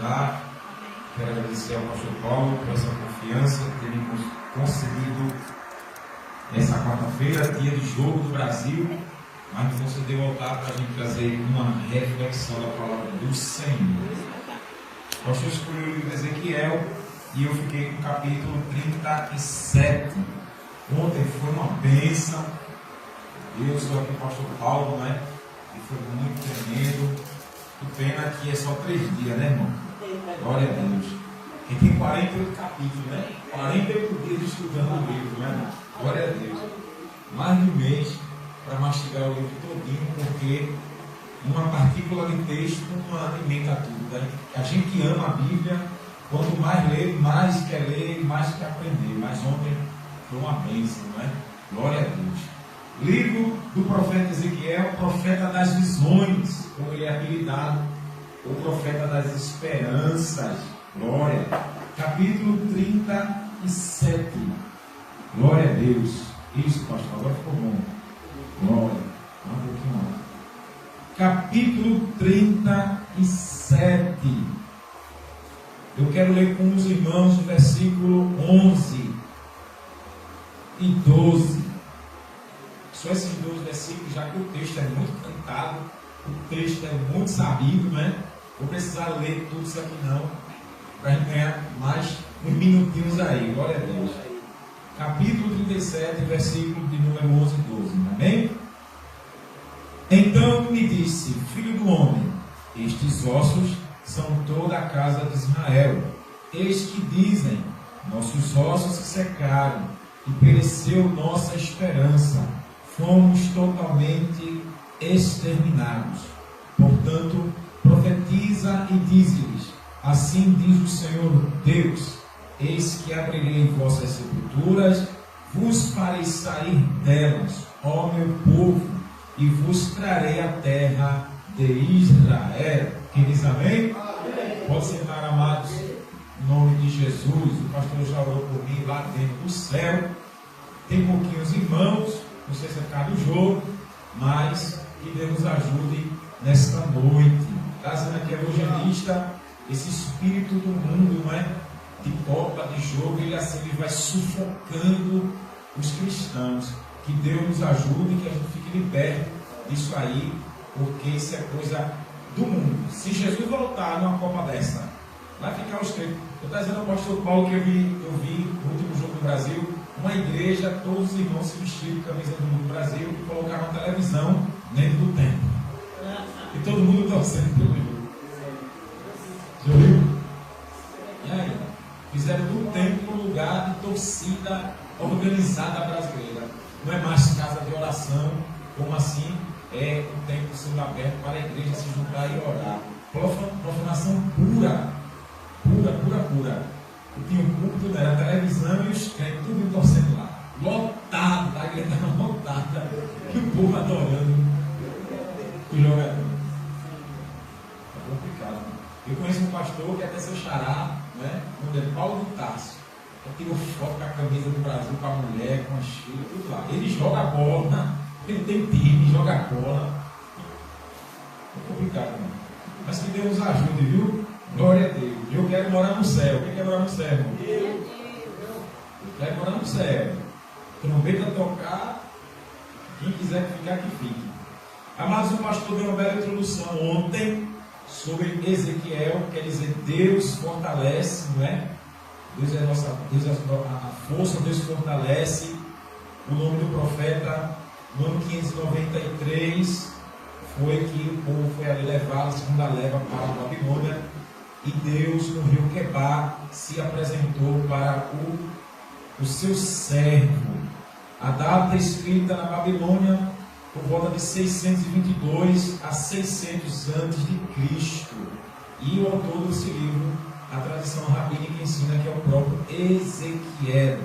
está. Quero agradecer ao pastor Paulo por essa confiança que ele nos concedido essa quarta-feira, dia de jogo do Brasil, mas nos concedeu voltar para a gente trazer uma reflexão da palavra do Senhor. O pastor escolheu o livro de Ezequiel e eu fiquei no capítulo 37. Ontem foi uma bênção. Eu sou aqui o pastor Paulo, né? E foi muito tremendo. Que pena que é só 3 dias, né, irmão? Glória a Deus. E tem 48 capítulos, né? 48 dias estudando o livro, né, irmão? Glória a Deus. Mais de um mês para mastigar o livro todinho, porque uma partícula de texto não alimenta tudo, né? A gente que ama a Bíblia, quanto mais lê, mais quer ler e mais quer aprender. Mas ontem foi uma bênção, né? Glória a Deus. Livro do profeta Ezequiel, profeta das visões, como ele é apelidado, o profeta das esperanças. Glória. Capítulo 37. Glória a Deus. Isso, pastor, agora ficou bom. Glória. Um pouquinho mais. Capítulo 37. Eu quero ler com os irmãos o versículo 11 e 12. Só esses 2 versículos, já que o texto é muito cantado, o texto é muito sabido, né? Vou precisar ler tudo isso aqui não, para a gente ganhar mais uns minutinhos aí. Glória a Deus. Capítulo 37, versículo de número 11 e 12. Amém? Então me disse: filho do homem, estes ossos são toda a casa de Israel. Eis que dizem: nossos ossos se secaram e pereceu nossa esperança. Fomos totalmente exterminados. Portanto, profetiza e dize-lhes: assim diz o Senhor Deus: eis que abrirei vossas sepulturas, vos farei sair delas, ó meu povo, e vos trarei a terra de Israel. Quem diz amém? Amém. Pode sentar, amados, em nome de Jesus. O pastor já orou por mim lá dentro do céu. Tem pouquinhos irmãos, não sei se é por causa do jogo, mas que Deus nos ajude nesta noite. Está dizendo aqui evangelista, esse espírito do mundo, não é? De copa, de jogo, ele assim ele vai sufocando os cristãos. Que Deus nos ajude, que a gente fique liberto disso aí, porque isso é coisa do mundo. Se Jesus voltar numa copa dessa, vai ficar os crentes. Eu estou dizendo ao pastor Paulo que eu vi no último jogo do Brasil, uma igreja, todos os irmãos se vestiram de camisa do mundo do Brasil e colocaram uma televisão dentro do templo. E todo mundo torcendo pelo jogo. Já viu? E aí? Fizeram do templo um lugar de torcida organizada brasileira. Não é mais casa de oração, como assim é o templo sendo aberto para a igreja se juntar e orar. Profanação pura. E tinha um púlpito, era a televisão e os crentes, tudo torcendo lá. Lotado, a igreja estava lotada. E o povo adorando o jogador. É complicado. Eu conheço um pastor que até seu xará, né? O nome é Paulo de Tarso. Ele tirou foto com a camisa do Brasil, com a mulher, com as filhas, tudo lá. Ele joga bola, ele tem time, joga bola. É complicado, né? Mas que Deus nos ajude, viu? Glória a Deus. Eu quero morar no céu. Quem quer morar no céu, irmão? Eu quero morar no céu. Trombeta tocar. Quem quiser ficar, que fique. Amados, o pastor deu uma bela introdução ontem sobre Ezequiel. Quer dizer, Deus fortalece, não é? Deus é a força, Deus fortalece. O nome do profeta, no ano 593, foi que o povo foi ali levado, a segunda leva para a Babilônia. E Deus, no rio Quebar, se apresentou para o seu servo. A data escrita na Babilônia, por volta de 622 a 600 antes de Cristo. E o autor desse livro, a tradição rabínica ensina que é o próprio Ezequiel.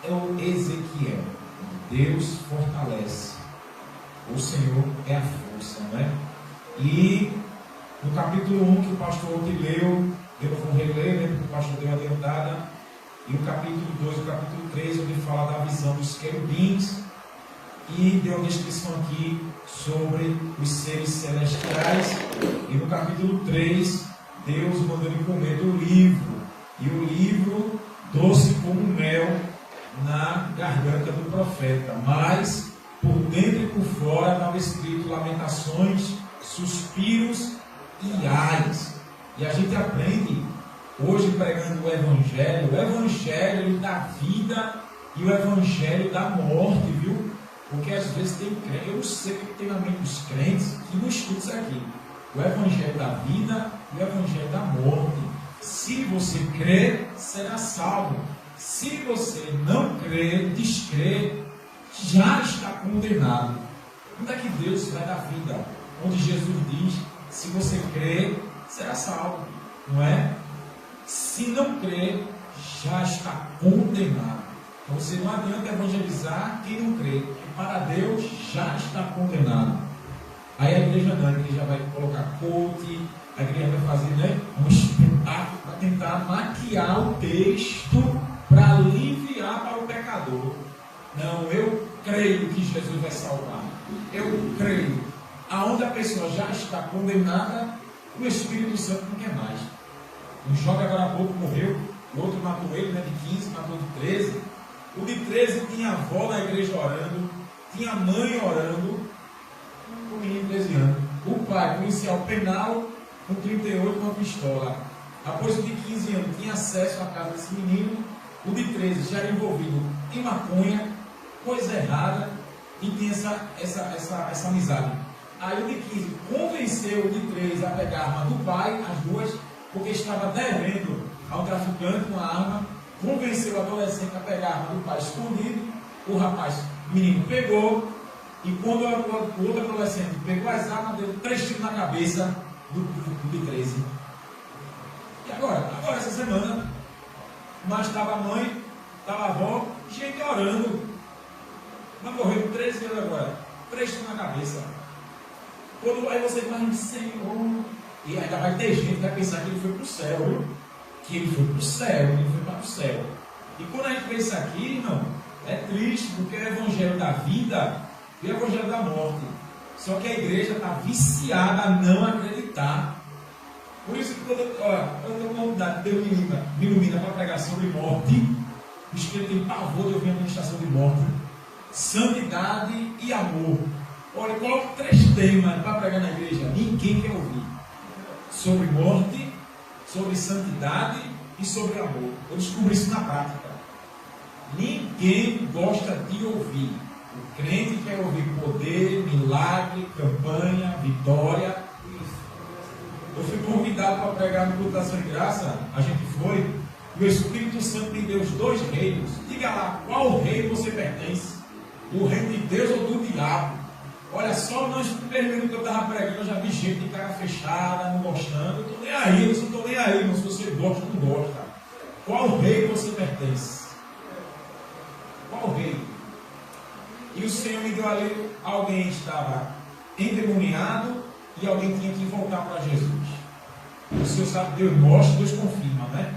É o Ezequiel. Deus fortalece. O Senhor é a força, não é? E no capítulo 1 que o pastor ontem leu, eu não vou reler, né, porque o pastor deu a adiantada. E o capítulo 2 e o capítulo 3, onde fala da visão dos querubins. E deu uma descrição aqui sobre os seres celestiais. E no capítulo 3, Deus mandou ele comer do livro, e o livro doce como mel na garganta do profeta, mas por dentro e por fora estava escrito lamentações, suspiros e ais. E a gente aprende hoje pregando o evangelho da vida e o evangelho da morte, viu? Porque às vezes tem crente, eu não sei o que tem na mente dos crentes que não estudam isso aqui. O evangelho da vida e o evangelho da morte. Se você crer, será salvo. Se você não crer, descrer, já está condenado. Onde é que Deus vai dar vida? Onde Jesus diz, se você crer, será salvo. Não é? Se não crer, já está condenado. Então você não adianta evangelizar quem não crê. Porque para Deus já está condenado. Aí a igreja não, a igreja vai colocar coach, a igreja vai fazer, né, um espetáculo para tentar maquiar o texto para aliviar para o pecador. Não, eu creio que Jesus vai salvar. Eu creio. Aonde a pessoa já está condenada, o Espírito Santo não quer mais. Um jovem agora há pouco morreu, o outro matou ele, né, de 15, matou de 13. O de 13 tinha avó na igreja orando, tinha mãe orando, o menino de 13 anos. O pai, policial penal, com 38 com uma pistola. Após o de 15 anos, tinha acesso à casa desse menino. O de 13 já era envolvido em maconha, coisa errada, e tinha essa amizade. Aí o de 15 convenceu o de 13 a pegar a arma do pai, as duas, porque estava devendo a um traficante uma arma. Convenceu o adolescente a pegar a arma do pai escondido. O rapaz, o menino, pegou. E quando o outro adolescente pegou as armas, deu 3 tiros na cabeça do de 13. E agora essa semana, mas estava a mãe, estava a avó, gente orando. Mas morreu 13 anos agora, 3 tiros na cabeça. Quando aí você vai, Senhor, e ainda vai ter gente que vai pensar que ele foi para o céu, viu? Que ele foi para o céu, ele foi para o céu. E quando a gente vê isso aqui, irmão, é triste, porque é o evangelho da vida e o evangelho da morte. Só que a igreja está viciada a não acreditar. Por isso que quando eu tenho uma oportunidade, Deus me ilumina para pregar sobre morte. O Espírito tem pavor de ouvir a administração de morte, santidade e amor. Olha, eu coloco 3 temas para pregar na igreja. Ninguém quer ouvir. Sobre morte, sobre santidade e sobre amor. Eu descobri isso na prática. Ninguém gosta de ouvir. O crente quer ouvir poder, milagre, campanha, vitória. Eu fui convidado para pregar no culto da Ação de Graça. A gente foi. E o Espírito Santo me deu os 2 reinos. Diga lá, qual reino você pertence? O reino de Deus ou do diabo? Olha, só nos primeiros minutos que eu estava pregando, eu já vi gente de cara fechada, não gostando. Eu estou nem aí, eu não estou nem aí, mas se você gosta ou não gosta. Qual reino você pertence? Qual reino? E o Senhor me deu ali, alguém estava endemoniado e alguém tinha que voltar para Jesus. O Senhor sabe, Deus mostra, Deus confirma, né?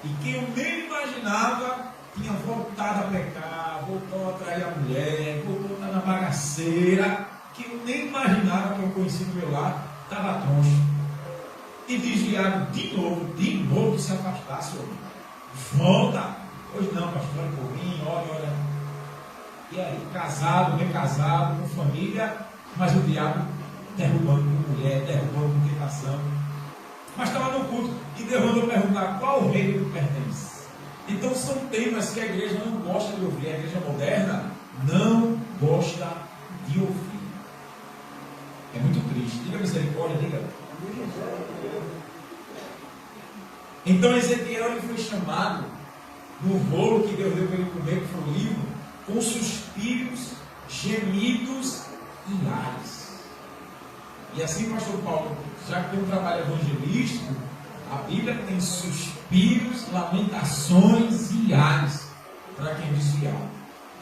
E quem eu nem imaginava tinha voltado a pecar, voltou a trair a mulher, voltou a estar na bagaceira, que eu nem imaginava que eu conhecia do meu lado, estava troncho. E desviado de novo, que se afastasse. Volta! Hoje não, pastor, olha por mim, olha. E aí, casado, bem casado, com família, mas o diabo derrubando com mulher, derrubando com tentação. Mas estava no culto e Deus mandou perguntar qual reino ele pertence. Então são temas que a igreja não gosta de ouvir. A igreja moderna não gosta de ouvir. É muito triste. Diga misericórdia, diga. Então Ezequiel ele foi chamado no rolo que Deus deu para ele comer, que foi o livro, com suspiros, gemidos e ais. E assim, pastor Paulo, já que tem um trabalho evangelístico, a Bíblia tem suspiros, lamentações e ais para quem desviar.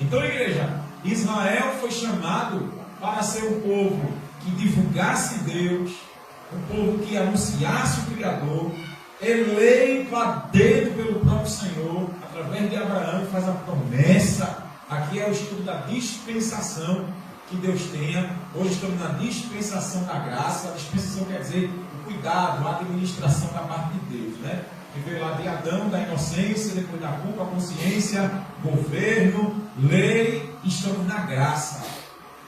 Então, igreja, Israel foi chamado para ser um povo que divulgasse Deus, um povo que anunciasse o Criador, eleito a dedo pelo próprio Senhor, através de Abraão, faz a promessa. Aqui é o estudo da dispensação que Deus tenha. Hoje estamos na dispensação da graça. A dispensação quer dizer o cuidado, a administração da parte de Deus, né? Que veio lá de Adão, da inocência, depois da culpa, a consciência, governo, lei, e estamos na graça.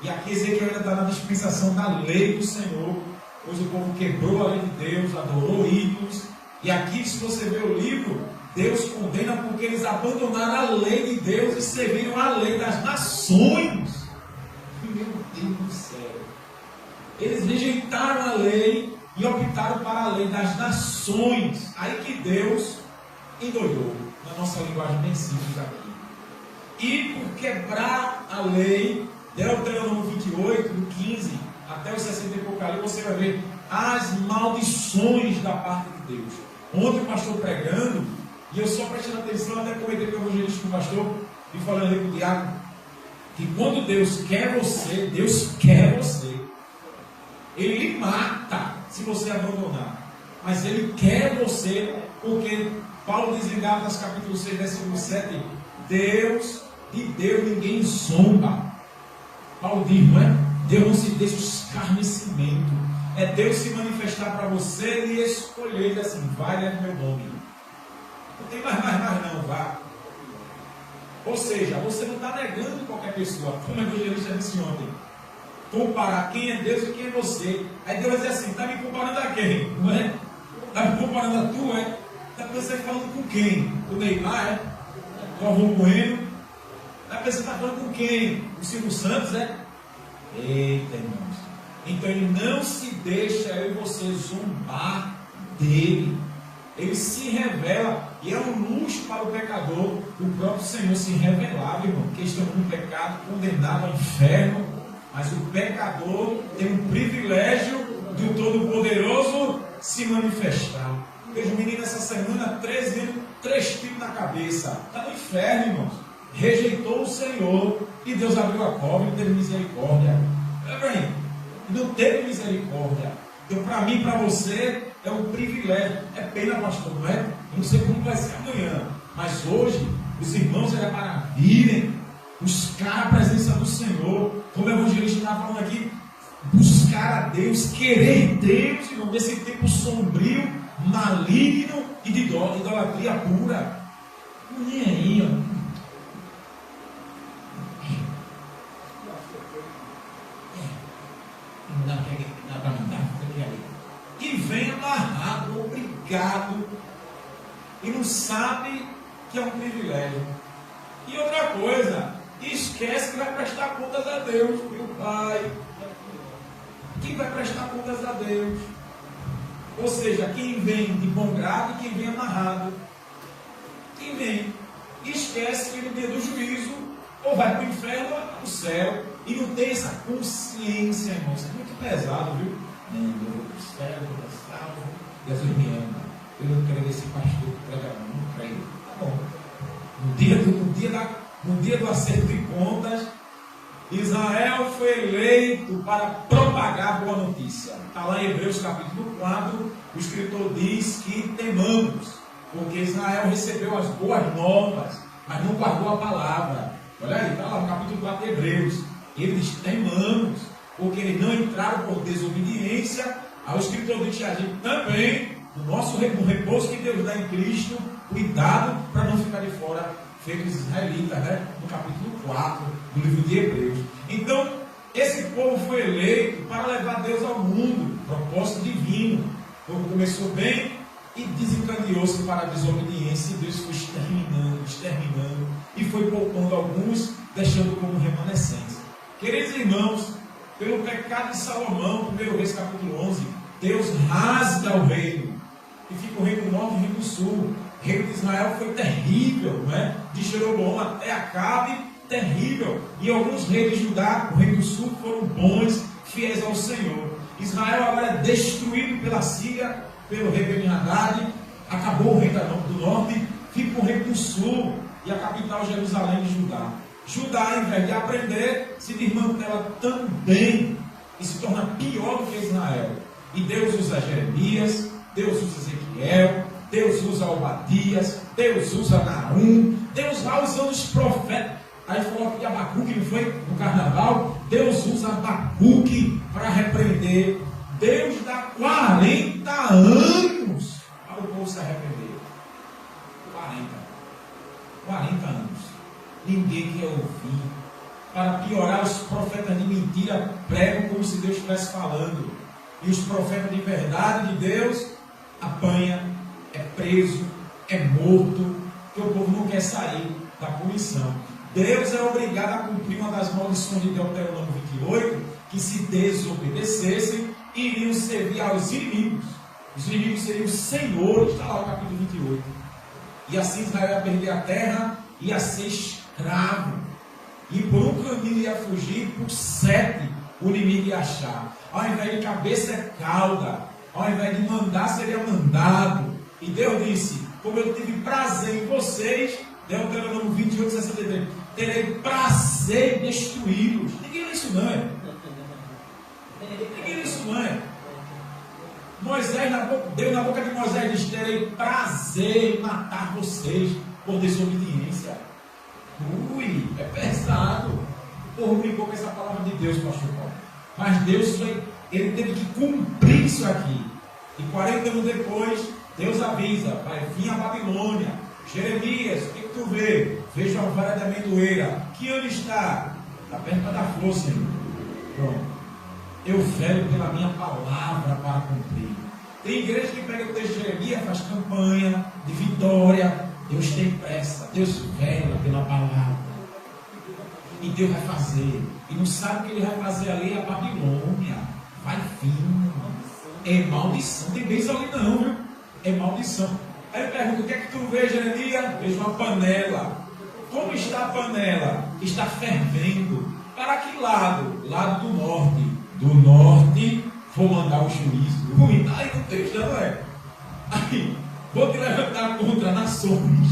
E aqui Ezequiel ainda está na dispensação da lei do Senhor, pois o povo quebrou a lei de Deus, adorou ídolos. E aqui, se você ver o livro, Deus condena porque eles abandonaram a lei de Deus e serviram a lei das nações. Meu Deus do céu! Eles rejeitaram a lei e optaram para a lei das nações. Aí que Deus endoidou, na nossa linguagem bem simples aqui. E por quebrar a lei, Deuteronômio 28, do 15 até os 60 e pouco ali, você vai ver as maldições da parte de Deus. Ontem o pastor pregando, e eu só prestando atenção, até comentei com o evangelista, com o pastor, e falando ali com o diácono, que quando Deus quer você, Ele lhe mata se você abandonar. Mas Ele quer você, porque Paulo diz em Gálatas capítulo 6, versículo 7, de Deus ninguém zomba. Paulo diz, não é? Deus não se deixa o escarnecimento. É Deus se manifestar para você e escolher, diz assim, vai, leve meu nome. Não tem mais não, vá. Ou seja, você não está negando qualquer pessoa, como o evangelista disse ontem. Comparar quem é Deus e quem é você. Aí Deus vai dizer assim, está me comparando a quem? Não é? Está me comparando a tu, é? Está pensando falando com quem? O Neymar, é? O Galvão Bueno? Está pensando está falando com quem? O Silvio Santos, é? Eita, irmãos. Então ele não se deixa eu e você zombar dele. Ele se revela, e é um luxo para o pecador o próprio Senhor se revelar, irmão, porque estamos no pecado, condenado ao inferno, mas o pecador tem um privilégio do Todo-Poderoso se manifestar. Vejo o menino essa semana, 13 anos, 3 tiros na cabeça, está no inferno, irmãos, rejeitou o Senhor, e Deus abriu a cova e teve misericórdia. Não teve misericórdia. Então, para mim, para você, é um privilégio. É pena, pastor, não é? Eu não sei como vai ser amanhã. Mas hoje, os irmãos era para virem, buscar a presença do Senhor. Como o evangelista estava falando aqui, buscar a Deus, querer Deus, irmão, nesse tempo sombrio, maligno e de idolatria pura. Nem aí, ó. E vem amarrado, obrigado, e não sabe que é um privilégio. E outra coisa, esquece que vai prestar contas a Deus, meu Pai. Quem vai prestar contas a Deus? Ou seja, quem vem de bom grado e quem vem amarrado. Quem vem, esquece que no dia do juízo, ou vai para o inferno ou para o céu. E não tem essa consciência, irmão. Isso é muito pesado, viu? Não, eu vou para o céu, eu vou para o salvo. Jesus me ama. Eu não creio nesse pastor que prega, não creio. Tá bom. No dia do acerto de contas, Israel foi eleito para propagar a boa notícia. Está lá em Hebreus capítulo 4, o escritor diz que temamos, porque Israel recebeu as boas novas, mas não guardou a palavra. Olha aí, está lá no capítulo 4 de Hebreus. Ele diz, temamos, porque eles não entraram por desobediência. Ao escritor diz a gente também, no repouso que Deus dá em Cristo, cuidado para não ficar de fora, feito os israelitas, né? No capítulo 4 do livro de Hebreus. Então, esse povo foi eleito para levar Deus ao mundo, propósito divino. O povo começou bem e desencadeou-se para a desobediência, e Deus foi exterminando, e foi poupando alguns, deixando como remanescentes. Queridos irmãos, pelo pecado de Salomão, 1 Reis capítulo 11, Deus rasga o reino, e fica o reino do norte e o reino do sul. O reino de Israel foi terrível, não é? De Jeroboão até Acabe, terrível. E alguns reis de Judá, o reino do sul, foram bons, fiéis ao Senhor. Israel agora é destruído pela Síria, pelo rei Ben-Hadad, acabou o reino do norte, fica o reino do sul, e a capital Jerusalém de Judá. Judá, em vez de aprender, se desmantela também e se torna pior do que Israel. E Deus usa Jeremias, Deus usa Ezequiel, Deus usa Obadias, Deus usa Naum, Deus vai usando os profetas. Aí falou que Abacuque, não foi? No carnaval, Deus usa Abacuque para repreender. Deus dá 40 anos para o povo se arrepender. 40 anos. Ninguém quer ouvir. Para piorar, os profetas de mentira pregam como se Deus estivesse falando. E os profetas de verdade de Deus apanha, é preso, é morto, porque o povo não quer sair da punição. Deus é obrigado a cumprir uma das maldições de Deuteronômio 28, que se desobedecessem, iriam servir aos inimigos. Os inimigos seriam os senhores, está lá o capítulo 28. E assim Israel ia perder a terra, ia ser escravo. E por um caminho ia fugir, por 7 o inimigo ia achar. Ao invés de cabeça é cauda, ao invés de mandar seria mandado. E Deus disse: como eu tive prazer em vocês, Deuteronômio 28, 63, terei prazer em destruí-los. Ninguém lê isso não, é? Ninguém lê isso não, é? Deus na boca de Moisés diz: terei prazer em matar vocês por desobediência. Ui, é pesado. O povo brincou com essa palavra de Deus, pastor Paulo. Mas Deus ele teve que cumprir isso aqui. E 40 anos depois, Deus avisa: vai vir a Babilônia. Jeremias, o que tu vê? Vejo a vara de amendoeira. Que ano está? Está perto para dar força, hein? Pronto. Eu velho pela minha palavra para cumprir. Tem igreja que pega o texto de Jeremias, faz campanha de vitória. Deus tem pressa, Deus vela pela palavra. E Deus vai fazer. E não sabe o que ele vai fazer ali, a Babilônia. Vai vir. É maldição. Tem bênção ali não, viu? É maldição. Aí eu pergunto: o que é que tu vê, Jeremias? Vejo uma panela. Como está a panela? Está fervendo. Para que lado? Lado do norte. Do norte vou mandar o juízo. Ui, aí no texto não é. Aí, vou te levantar contra nações,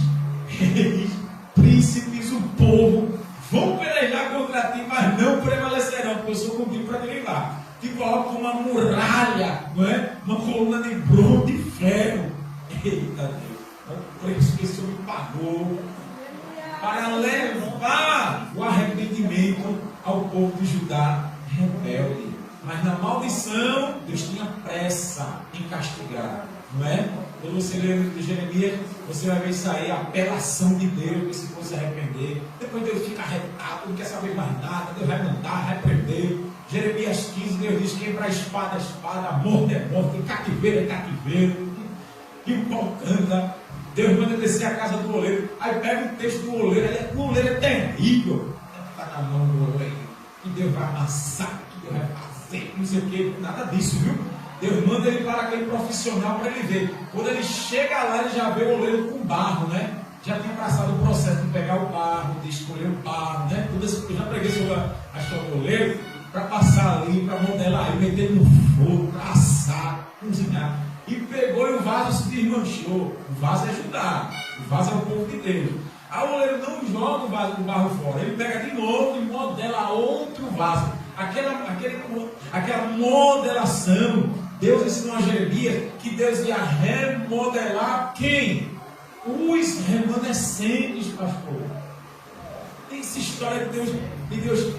reis, príncipes, o povo. Vão pelejar contra ti, mas não prevalecerão, porque eu sou contigo para te livrar. Te coloco uma muralha, não é? Uma coluna de bronze e ferro. Eita Deus, por isso que esse homem pagou para levar o arrependimento ao povo de Judá rebelde. Mas na maldição, Deus tinha pressa em castigar, não é? Quando você lê o de Jeremias, você vai ver isso aí, a apelação de Deus, que se fosse arrepender. Depois Deus fica arretado, não quer saber mais nada, Deus vai mandar, vai prender. Jeremias 15, Deus diz: quebra a espada, morte é morte, cativeiro é cativeiro. E o pau canta. Deus manda descer a casa do oleiro. Aí pega o texto do oleiro, o oleiro é terrível. Está na mão do oleiro. Que Deus vai amassar, que Deus vai fazer, não sei o que, nada disso, viu? Deus manda ele para aquele profissional para ele ver. Quando ele chega lá, ele já vê o oleiro com barro, né? Já tinha passado o processo de pegar o barro, de escolher o barro, né? Eu já preguei sobre a história do oleiro, para passar ali, para modelar ele, meter no fogo, para assar, cozinhar. E pegou e o vaso se desmanchou. O vaso é Judá, o vaso é o povo de Deus. Aí o oleiro não joga o barro fora, ele pega de novo e modela outro vaso. Aquela modelação, Deus ensinou a Jeremias que Deus ia remodelar quem? Os remanescentes, pastor. Tem essa história que Deus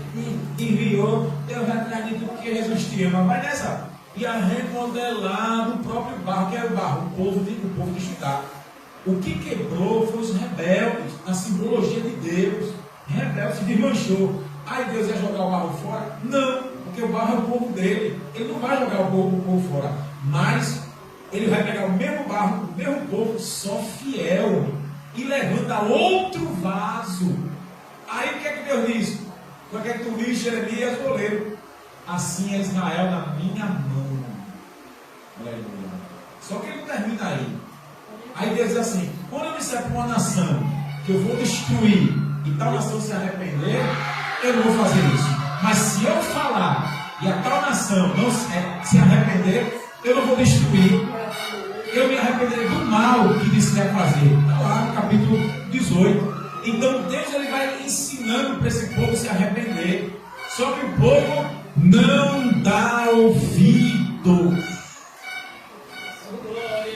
enviou, Deus vai atrás de tudo que Jesus te ama. Vai nessa. Ia remodelar no próprio barro, que era o barro, o povo de Judá. O que quebrou foi os rebeldes, na simbologia de Deus. Rebelde se desmanchou. Aí Deus ia jogar o barro fora? Não, porque o barro é o povo dele. Ele não vai jogar o povo fora. Mas ele vai pegar o mesmo barro, o mesmo povo, só fiel. E levanta outro vaso. Aí o que é que Deus diz? O que é que tu diz, Jeremias, goleiro? Assim é Israel na minha mão. Aleluia. Só que ele não termina aí. Aí Deus diz assim: quando eu disser para uma nação que eu vou destruir e tal nação se arrepender, eu não vou fazer isso. Mas se eu falar e a tal nação não se arrepender, eu não vou destruir. Eu me arrependerei do mal que disser fazer. Está lá no capítulo 18. Então Deus ele vai ensinando para esse povo se arrepender. Só que o povo não dá ouvido.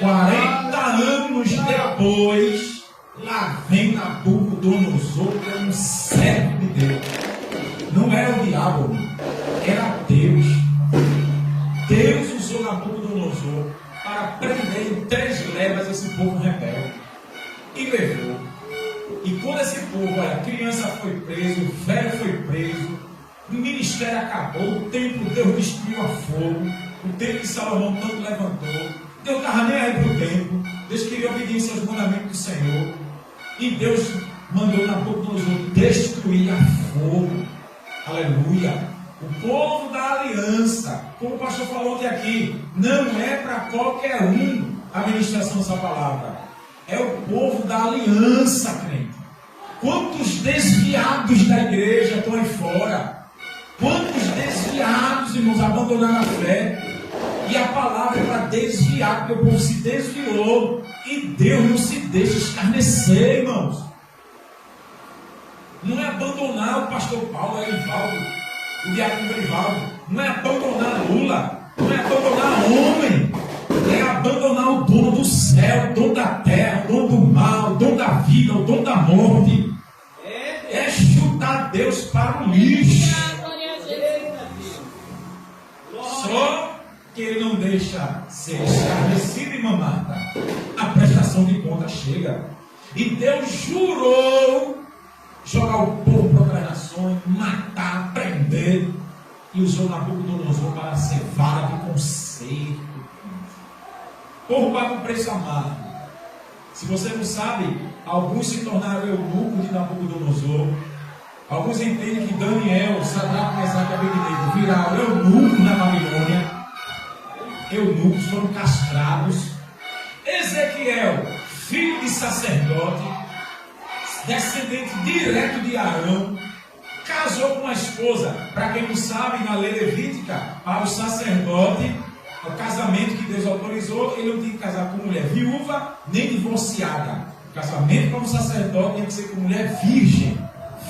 40 anos depois, lá vem Nabucodonosor, que é um servo de Deus. Não era o diabo, era Deus. Deus usou Nabucodonosor para 10 levas esse povo rebelde. E levou. E quando esse povo, olha, a criança foi preso, o velho foi preso, o ministério acabou, o templo Deus destruiu a fogo, o templo de Salomão tanto levantou, Deus não estava nem aí para o templo, Deus queria obediência aos mandamentos do Senhor, e Deus mandou Nabucodonosor destruir a fogo. Aleluia! O povo da aliança, como o pastor falou ontem aqui, não é para qualquer um a ministração dessa palavra. É o povo da aliança, crente. Quantos desviados da igreja estão aí fora? Quantos desviados, irmãos, abandonaram a fé? E a palavra é para desviar, porque o povo se desviou. E Deus não se deixa escarnecer, irmãos. Não é abandonar o pastor Paulo, o Erivaldo, o diácono Erivaldo. Não é abandonar Lula. Não é abandonar homem. É abandonar o dono do céu, o dono da terra, o dono do mal, o dono da vida, o dono da morte. É chutar Deus para o lixo. Só que ele não deixa ser escarnecido e mamata. A prestação de conta chega. E Deus jurou jogar o povo para as nações, matar, prender. E usou Nabucodonosor para ser vara de conserto. O povo paga um preço amargo. Se você não sabe, alguns se tornaram eunucos de Nabucodonosor. Alguns entendem que Daniel, Sadraque, Mesaque e Abednego viraram eunucos na Babilônia. Eunucos foram castrados. Ezequiel, filho de sacerdote, descendente direto de Arão, casou com uma esposa. Para quem não sabe, na lei levítica, para o sacerdote, o casamento que Deus autorizou, ele não tinha que casar com mulher viúva nem divorciada. O casamento como sacerdote tinha que ser com mulher virgem.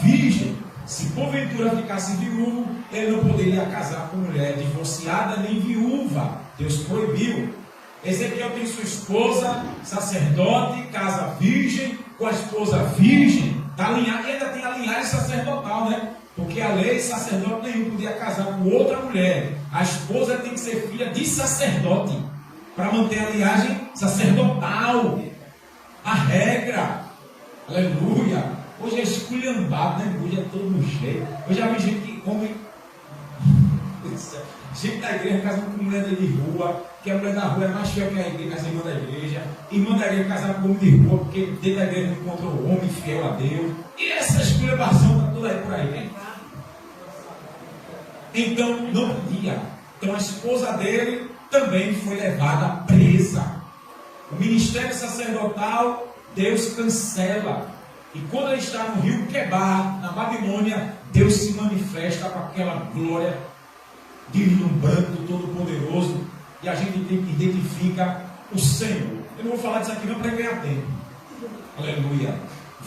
Virgem. Se porventura ficasse viúvo, ele não poderia casar com mulher divorciada nem viúva. Deus proibiu. Ezequiel tem sua esposa, sacerdote, casa virgem, com a esposa virgem, e ainda tem a linhagem sacerdotal, né? Porque a lei, sacerdote nenhum podia casar com outra mulher. A esposa tem que ser filha de sacerdote, para manter a linhagem sacerdotal. A regra. Aleluia. Hoje é esculhambado, né? Hoje é todo jeito. Hoje já vi gente que come. Gente da igreja casando com mulher de rua, que a mulher da rua é mais fiel que a igreja, as irmãs da igreja. Irmã da igreja casando com homem de rua, porque dentro da igreja não encontrou homem fiel a Deus. E essa esculhambação está toda aí por aí, né? Então, não podia. Então, a esposa dele também foi levada presa. O ministério sacerdotal, Deus cancela. E quando ele está no rio Quebar, na Babilônia, Deus se manifesta com aquela glória deslumbrante do Todo-Poderoso. E a gente identifica o Senhor. Eu não vou falar disso aqui não para ganhar tempo. Aleluia.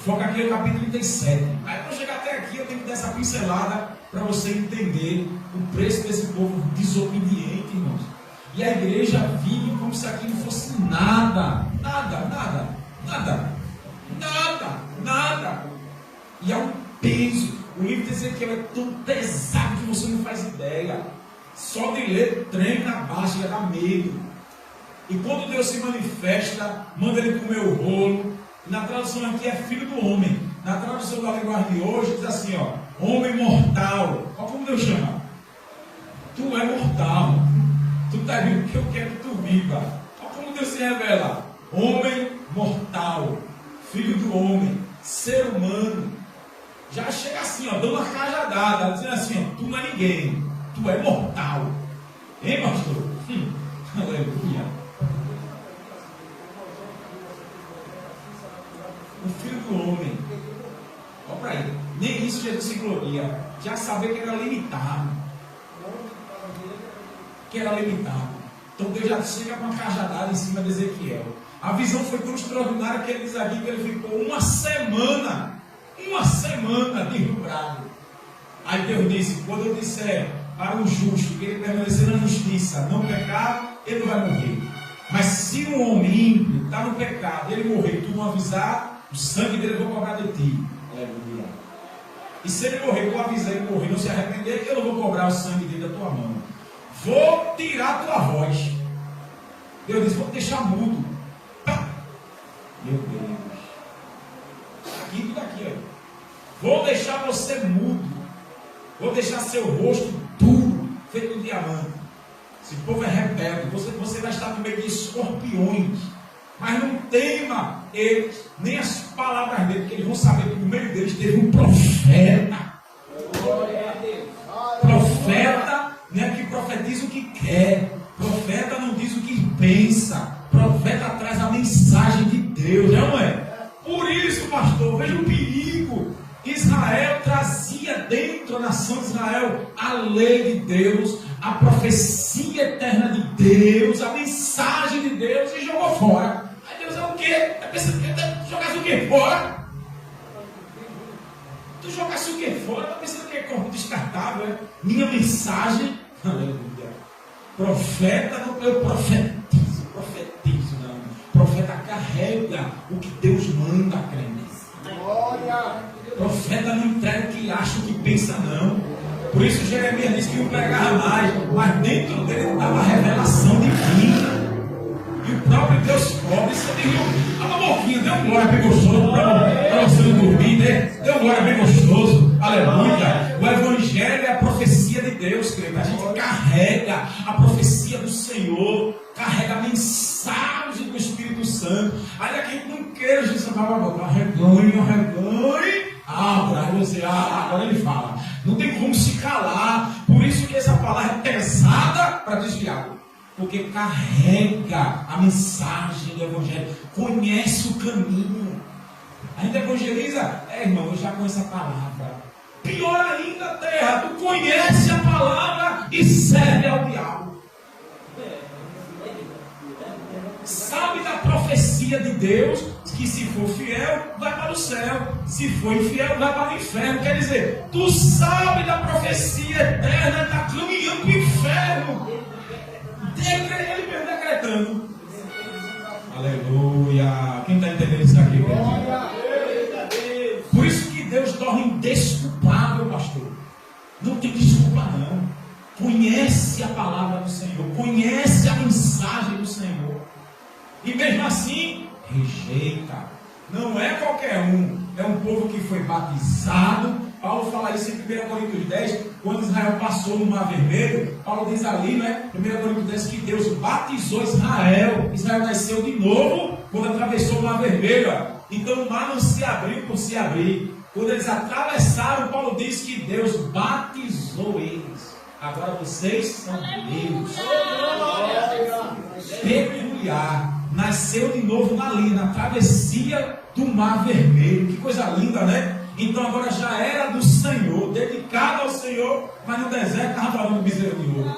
Foca aqui no capítulo 37. Aí para chegar até aqui eu tenho que dar essa pincelada para você entender o preço desse povo desobediente, irmãos. E a igreja vive como se aqui não fosse nada. Nada. E é um peso. O livro de Ezequiel é tão pesado que você não faz ideia. Só de ler trem na baixa já dá medo. E quando Deus se manifesta, manda ele comer o rolo. Na tradução aqui é filho do homem. Na tradução da linguagem de hoje diz assim, ó, homem mortal. Olha como Deus chama. Tu é mortal. Tu está vendo que eu quero que tu viva. Olha como Deus se revela. Homem mortal. Filho do homem. Ser humano. Já chega assim, ó, dando uma cajadada, dizendo assim, ó, tu não é ninguém. Tu é mortal. Hein, pastor? Aleluia. O filho do homem. Olha para aí. Nem isso Jesus se gloria. Já sabia que era limitado. Então Deus já chega com uma cajadada em cima de Ezequiel. A visão foi tão extraordinária que ele diz aqui que ele ficou uma semana deslumbrado. Aí Deus disse, quando eu disser para o justo que ele permanecer na justiça, não pecar, ele não vai morrer. Mas se um homem ímpio está no pecado, ele morrer, tu não avisar, o sangue dele eu vou cobrar de ti. Aleluia. E se ele morrer, tu avisar ele morrer, não se arrepender, eu não vou cobrar o sangue dele da tua mão. Vou tirar a tua voz. Deus disse, vou te deixar mudo. Meu Deus. Aqui, tudo aqui, ó. Vou deixar você mudo. Vou deixar seu rosto duro, feito um diamante. Esse povo é rebelde. Você vai estar no meio de escorpiões. Mas não tema eles, nem as palavras dele, porque eles vão saber que no meio deles teve um profeta. Profeta não é que profetiza o que quer. Profeta não diz o que pensa. Profeta traz a mensagem de Deus, não é? Por isso, pastor, veja o perigo. Israel trazia dentro da nação de Israel a lei de Deus, a profecia eterna de Deus, a mensagem de Deus, e jogou fora. Aí Deus é o quê? Tu jogasse o quê fora? Tu jogasse o quê fora? Tá pensando que é corpo descartável? É? Minha mensagem, aleluia. Profeta, não, eu profetizo, não. Profeta carrega o que Deus manda, crente. Glória. Profeta não entrega o que acha, o que pensa, não. Por isso Jeremias disse que não pregava mais, mas dentro dele estava a revelação divina. E o próprio Deus cobre. Você deu uma boquinha, deu um glória bem gostoso para você não dormir, né? Deu um glória bem gostoso, aleluia. O Evangelho é a profecia de Deus, querido. A gente carrega a profecia do Senhor, carrega a mensagem do Espírito Santo. Ainda que a gente não queira, Jesus fala, arreganhe. Agora ele fala. Não tem como se calar. Por isso que essa palavra é pesada para desviar. Porque carrega a mensagem do Evangelho. Conhece o caminho. A gente evangeliza. Irmão, eu já conheço a palavra. Pior ainda, terra. Tu conhece a palavra e serve ao diabo. Sabe da profecia de Deus, que se for fiel, vai para o céu. Se for infiel, vai para o inferno. Quer dizer, tu sabe da profecia eterna, está caminhando para o inferno. Ele mesmo decretando. Aleluia. Quem está entendendo isso aqui? Por isso que Deus torna indesculpável, pastor. Não tem desculpa, não. Conhece a palavra do Senhor, conhece a mensagem do Senhor. E mesmo assim, rejeita. Não é qualquer um. É um povo que foi batizado. Paulo fala isso em 1 Coríntios 10. Quando Israel passou no Mar Vermelho, Paulo diz ali, né? 1 Coríntios 10, que Deus batizou Israel. Israel nasceu de novo quando atravessou o Mar Vermelho. Então o mar não se abriu por se abrir. Quando eles atravessaram, Paulo diz que Deus batizou eles. Agora vocês são meus. Peculiar. Nasceu de novo na travessia do Mar Vermelho. Que coisa linda, né? Então agora já era do Senhor, dedicado ao Senhor, mas no deserto estava falando bezerro de ouro.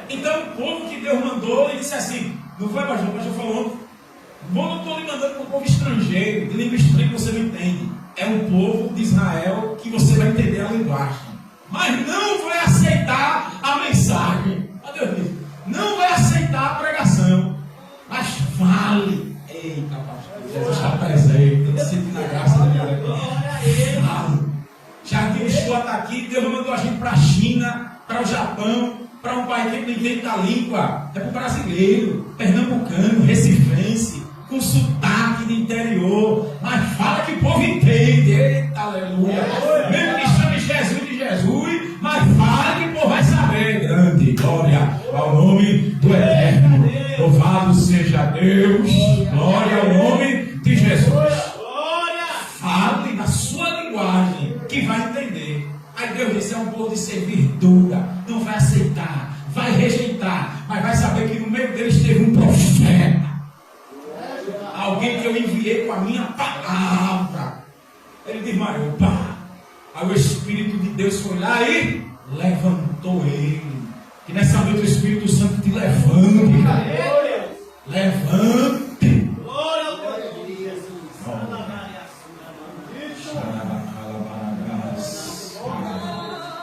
Então o povo que Deus mandou, ele disse assim, não foi, pastor? O pastor falou, não estou lhe mandando para um povo estrangeiro, de língua estranha que você não entende. É um povo de Israel que você vai entender a linguagem, mas não vai aceitar a mensagem. Deus diz, não vai aceitar a pregação, mas fale. Eita, pastor, Jesus está presente, tem que sentir na graça de Deus. Fale. Jardim Escola está aqui, Deus mandou a gente para a China, para o Japão, para um país que não inventa a língua, é para o brasileiro, pernambucano, recifense, com sotaque de interior, mas fala que o povo entende. Eita, aleluia. Mesmo que chame Jesus de Jesus, mas fala que o povo vai saber. Grande glória ao nome do Eterno. Louvado seja Deus. Glória ao nome de Jesus. Fale na sua linguagem que vai entender. Aí Deus disse, é um povo de servir dura, não vai aceitar, vai rejeitar, mas vai saber que no meio deles teve um profeta. Alguém que eu enviei com a minha palavra. Ele desmaiou, pá. Aí o Espírito de Deus foi lá e levantou ele. E nessa noite o Espírito Santo te levante, cara. Levante.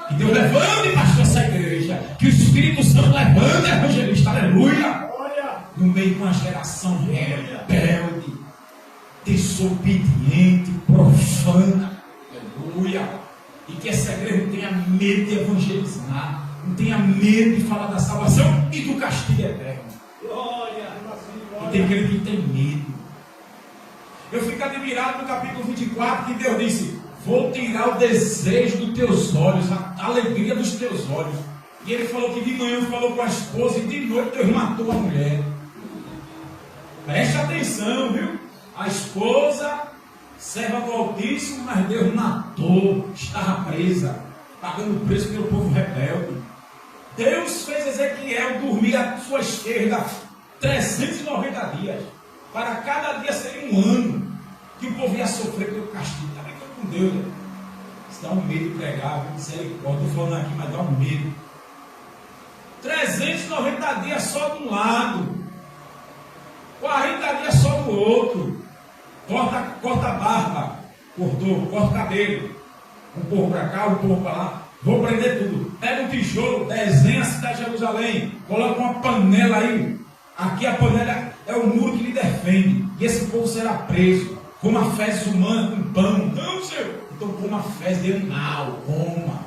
Que Deus levante, pastor, essa igreja. Que o Espírito Santo levante, evangelista, aleluia. No meio de uma geração rebelde, desobediente, profana, aleluia. E que essa igreja não tenha medo de evangelizar, não tenha medo de falar da salvação e do castigo eterno. E tem crente que tem medo. Eu fico admirado no capítulo 24 que Deus disse: vou tirar o desejo dos teus olhos, a alegria dos teus olhos. E ele falou que de manhã falou com a esposa e de noite Deus matou a mulher. Preste atenção, viu? A esposa, serva do Altíssimo, mas Deus matou, estava presa, pagando o preço pelo povo rebelde. Deus fez Ezequiel dormir à sua esquerda 390 dias. Para cada dia seria um ano que o povo ia sofrer pelo castigo. Está brincando com Deus, né? Isso dá um medo de pregar, misericórdia. Estou falando aqui, mas dá um medo. 390 dias só de um lado, 40 dias só do outro. Corta a barba, corta o cabelo. Um povo para cá, um povo para lá. Vou prender tudo. Pega um tijolo, desenha a cidade de Jerusalém, coloca uma panela aí. Aqui a panela é o muro que lhe defende. E esse povo será preso. Coma fezes humanas com pão. Não, Senhor. Então coma fezes de animal. Coma.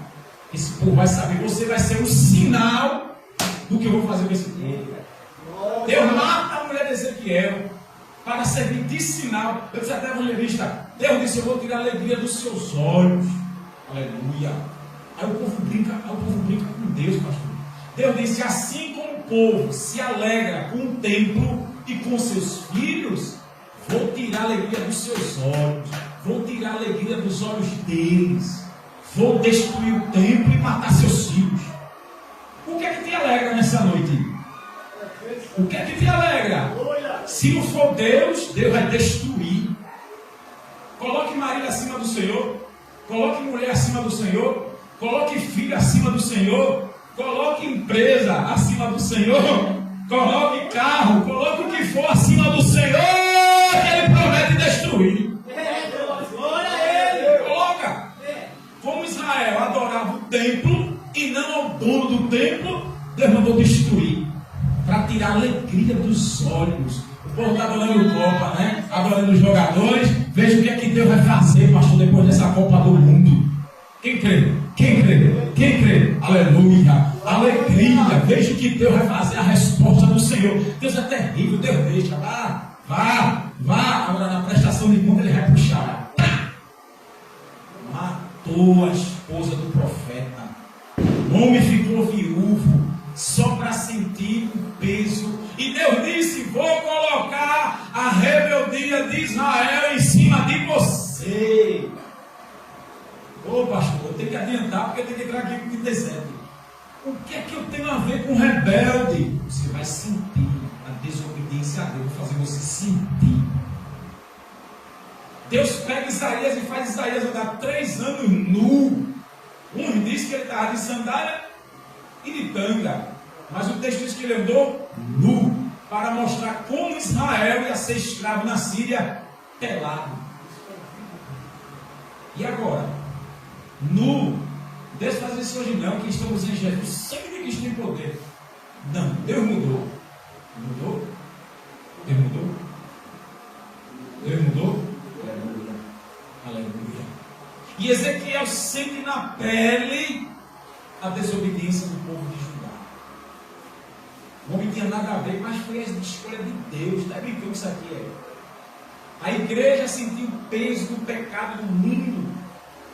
Esse povo vai saber. Você vai ser um sinal do que eu vou fazer com esse povo. Deus mata a mulher de Ezequiel para servir de sinal. Eu disse até evangelista, Deus disse: eu vou tirar a alegria dos seus olhos. Aleluia. Aí o povo brinca com Deus, pastor. Deus disse: assim como o povo se alegra com o templo e com seus filhos, vou tirar a alegria dos seus olhos, vou tirar a alegria dos olhos deles, vou destruir o templo e matar seus filhos. O que é que te alegra nessa noite? O que é que te alegra? Se não for Deus, Deus vai destruir. Coloque marido acima do Senhor, coloque mulher acima do Senhor, coloque filho acima do Senhor, coloque empresa acima do Senhor, coloque carro, coloque o que for acima do Senhor, que Ele promete destruir. Coloca. Como Israel adorava o templo e não ao dono do templo, Deus mandou destruir, para tirar a alegria dos olhos. O povo está adorando o Copa, né? Adorando os jogadores. Veja o que é que Deus vai fazer, pastor, depois dessa Copa do Mundo. Quem crê? Quem crê? Quem crê? Aleluia! Alegria! Veja o que Deus vai fazer, a resposta do Senhor. Deus é terrível, Deus deixa. Vá. Agora na prestação de conta ele vai puxar. Matou a esposa do profeta. O homem ficou viúvo só para sentir o peso. E Deus disse: vou colocar a rebeldia de Israel em cima de você. Ô pastor, eu tenho que adiantar porque eu tenho que entrar aqui com 37. O que é que eu tenho a ver com rebelde? Você vai sentir a desobediência a Deus, vou fazer você sentir. Deus pega Isaías e faz Isaías andar 3 anos nu. Um diz que ele estava de sandália e de tanga, mas o texto diz que ele andou nu, para mostrar como Israel ia ser escravo na Síria pelado. E agora? Nu. Deus faz isso hoje não, que estamos em Jesus, sempre que Cristo tem poder. Não, Deus mudou. Mudou? Deus mudou? Deus mudou? Aleluia. E Ezequiel sente na pele a desobediência do povo de Judá. O homem tinha nada a ver, mas foi a escolha de Deus. Está brincando isso aqui? A igreja sentiu o peso do pecado do mundo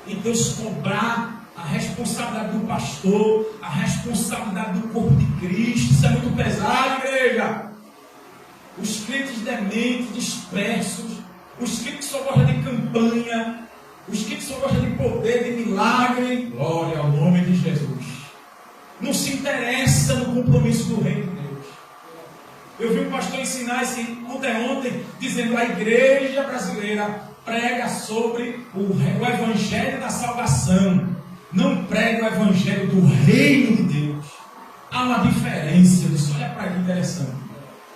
e Deus cobrar a responsabilidade do pastor, a responsabilidade do corpo de Cristo. Isso é muito pesado, igreja. Os crentes dementes, dispersos, os crentes que só gostam de campanha, os crentes que só gostam de poder, de milagre. Glória ao nome de Jesus. Não se interessa no compromisso do reino de Deus. Eu vi um pastor ensinar esse ontem, dizendo: a igreja brasileira prega sobre o evangelho da salvação, não prega o evangelho do reino de Deus. Há uma diferença. Olha para que interessante.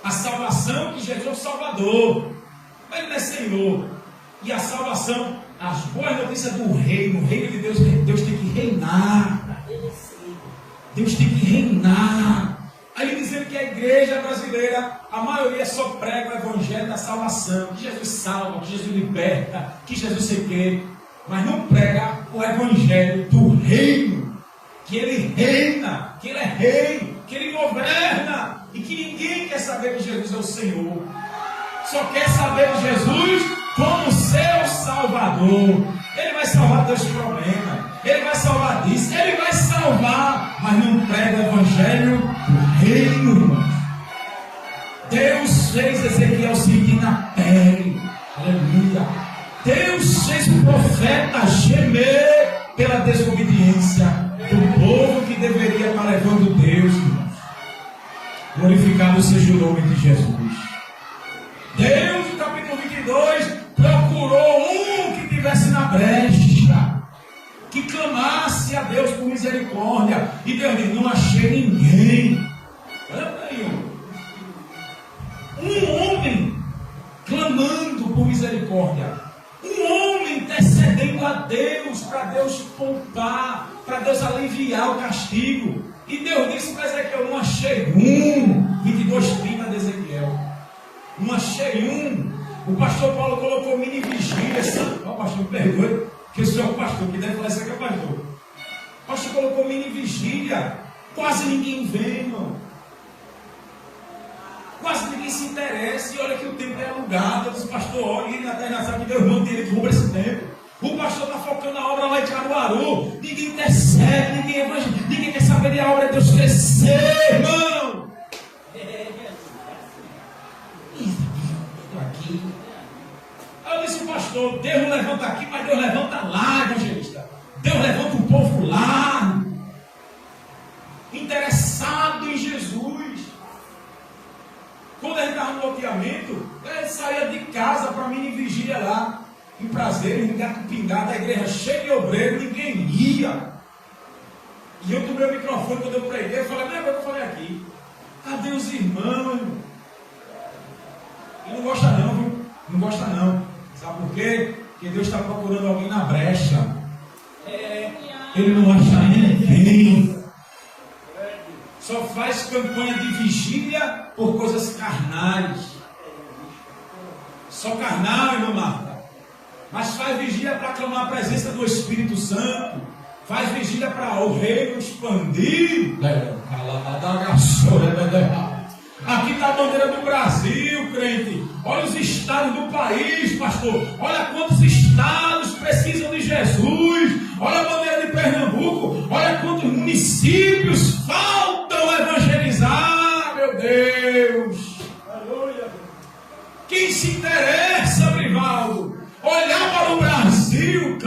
A salvação, que Jesus é o Salvador, Ele não é Senhor. E a salvação, as boas notícias do reino, o reino de Deus, Deus tem que reinar. Deus tem que reinar. Aí dizendo que a igreja brasileira, a maioria só prega o evangelho da salvação, que Jesus salva, que Jesus liberta, que Jesus se crê, mas não prega o evangelho do reino, que Ele reina, que Ele é rei, que Ele governa, e que ninguém Ninguém quer saber que Jesus é o Senhor. Só quer saber de Jesus como seu Salvador. Ele vai salvar teus problemas. Ele vai salvar disso. Ele vai salvar. Mas não prega o Evangelho do reino, irmãos. Deus fez Ezequiel sentir na pele. Aleluia. Deus fez o profeta gemer pela desobediência do povo que deveria estar levando Deus, irmãos. Glorificado seja o nome de Jesus. Deus, no capítulo 22, procurou um que estivesse na brecha, que clamasse a Deus por misericórdia. E Deus disse: não achei ninguém. Olha para aí, um homem clamando por misericórdia, um homem intercedendo a Deus, para Deus poupar, para Deus aliviar o castigo. E Deus disse para Ezequiel: não achei um. 22:30 de Ezequiel. Não achei um. O pastor Paulo colocou mini vigília. Ó, pastor, me perdoe, que eu sou o pastor, que deve falar isso aqui é o pastor. O pastor colocou mini vigília. Quase ninguém vem, irmão. Quase ninguém se interessa. E olha que o tempo é alugado. Eu disse: pastor, olha, ele na terra sabe que Deus não tem, ele rouba esse tempo. O pastor está focando na obra lá em Caruaru. Ninguém intercede, ninguém quer saber de a obra de Deus crescer, irmão. Aqui. Aí eu disse: pastor, Deus não levanta aqui, mas Deus levanta lá, evangelista. Deus levanta o povo lá, interessado em Jesus. Quando ele estava no loteamento, ele saía de casa para mini vigília lá, em Prazer, em Gato Pingado, a igreja cheia de obreiros, ninguém ia. E eu tomei o microfone quando eu preguei, eu falei: não é o que eu falei aqui. Cadê os irmãos? Ele não gosta não, viu? Não gosta não. Sabe por quê? Porque Deus está procurando alguém na brecha. Ele não acha ninguém. Só faz campanha de vigília por coisas carnais. Só carnal, irmã Marta. Mas faz vigília para clamar a presença do Espírito Santo. Faz vigília para o reino expandir. Aqui está a bandeira do Brasil, crente. Olha os estados do país, pastor. Olha quantos estados precisam de Jesus. Olha a bandeira de Pernambuco. Olha quantos municípios faltam evangelizar, meu Deus. Quem se interessa, Brivaldo, olhar para o Brasil,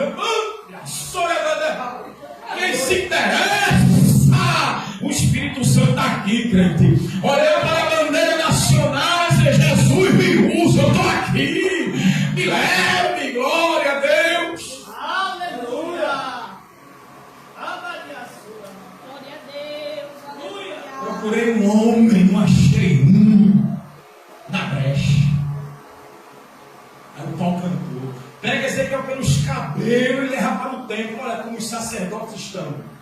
quem se interessa, o Espírito Santo está aqui, crente. Olhar para a bandeira nacional e dizer: Jesus me usa, eu estou aqui. Me leve, glória a Deus. Aleluia. Glória a Deus. Aleluia. Procurei um homem, não achei um na brecha. Aí o pau cantou. Pega Ezequiel pelos cabelos e leva para o templo. Olha como os sacerdotes estão.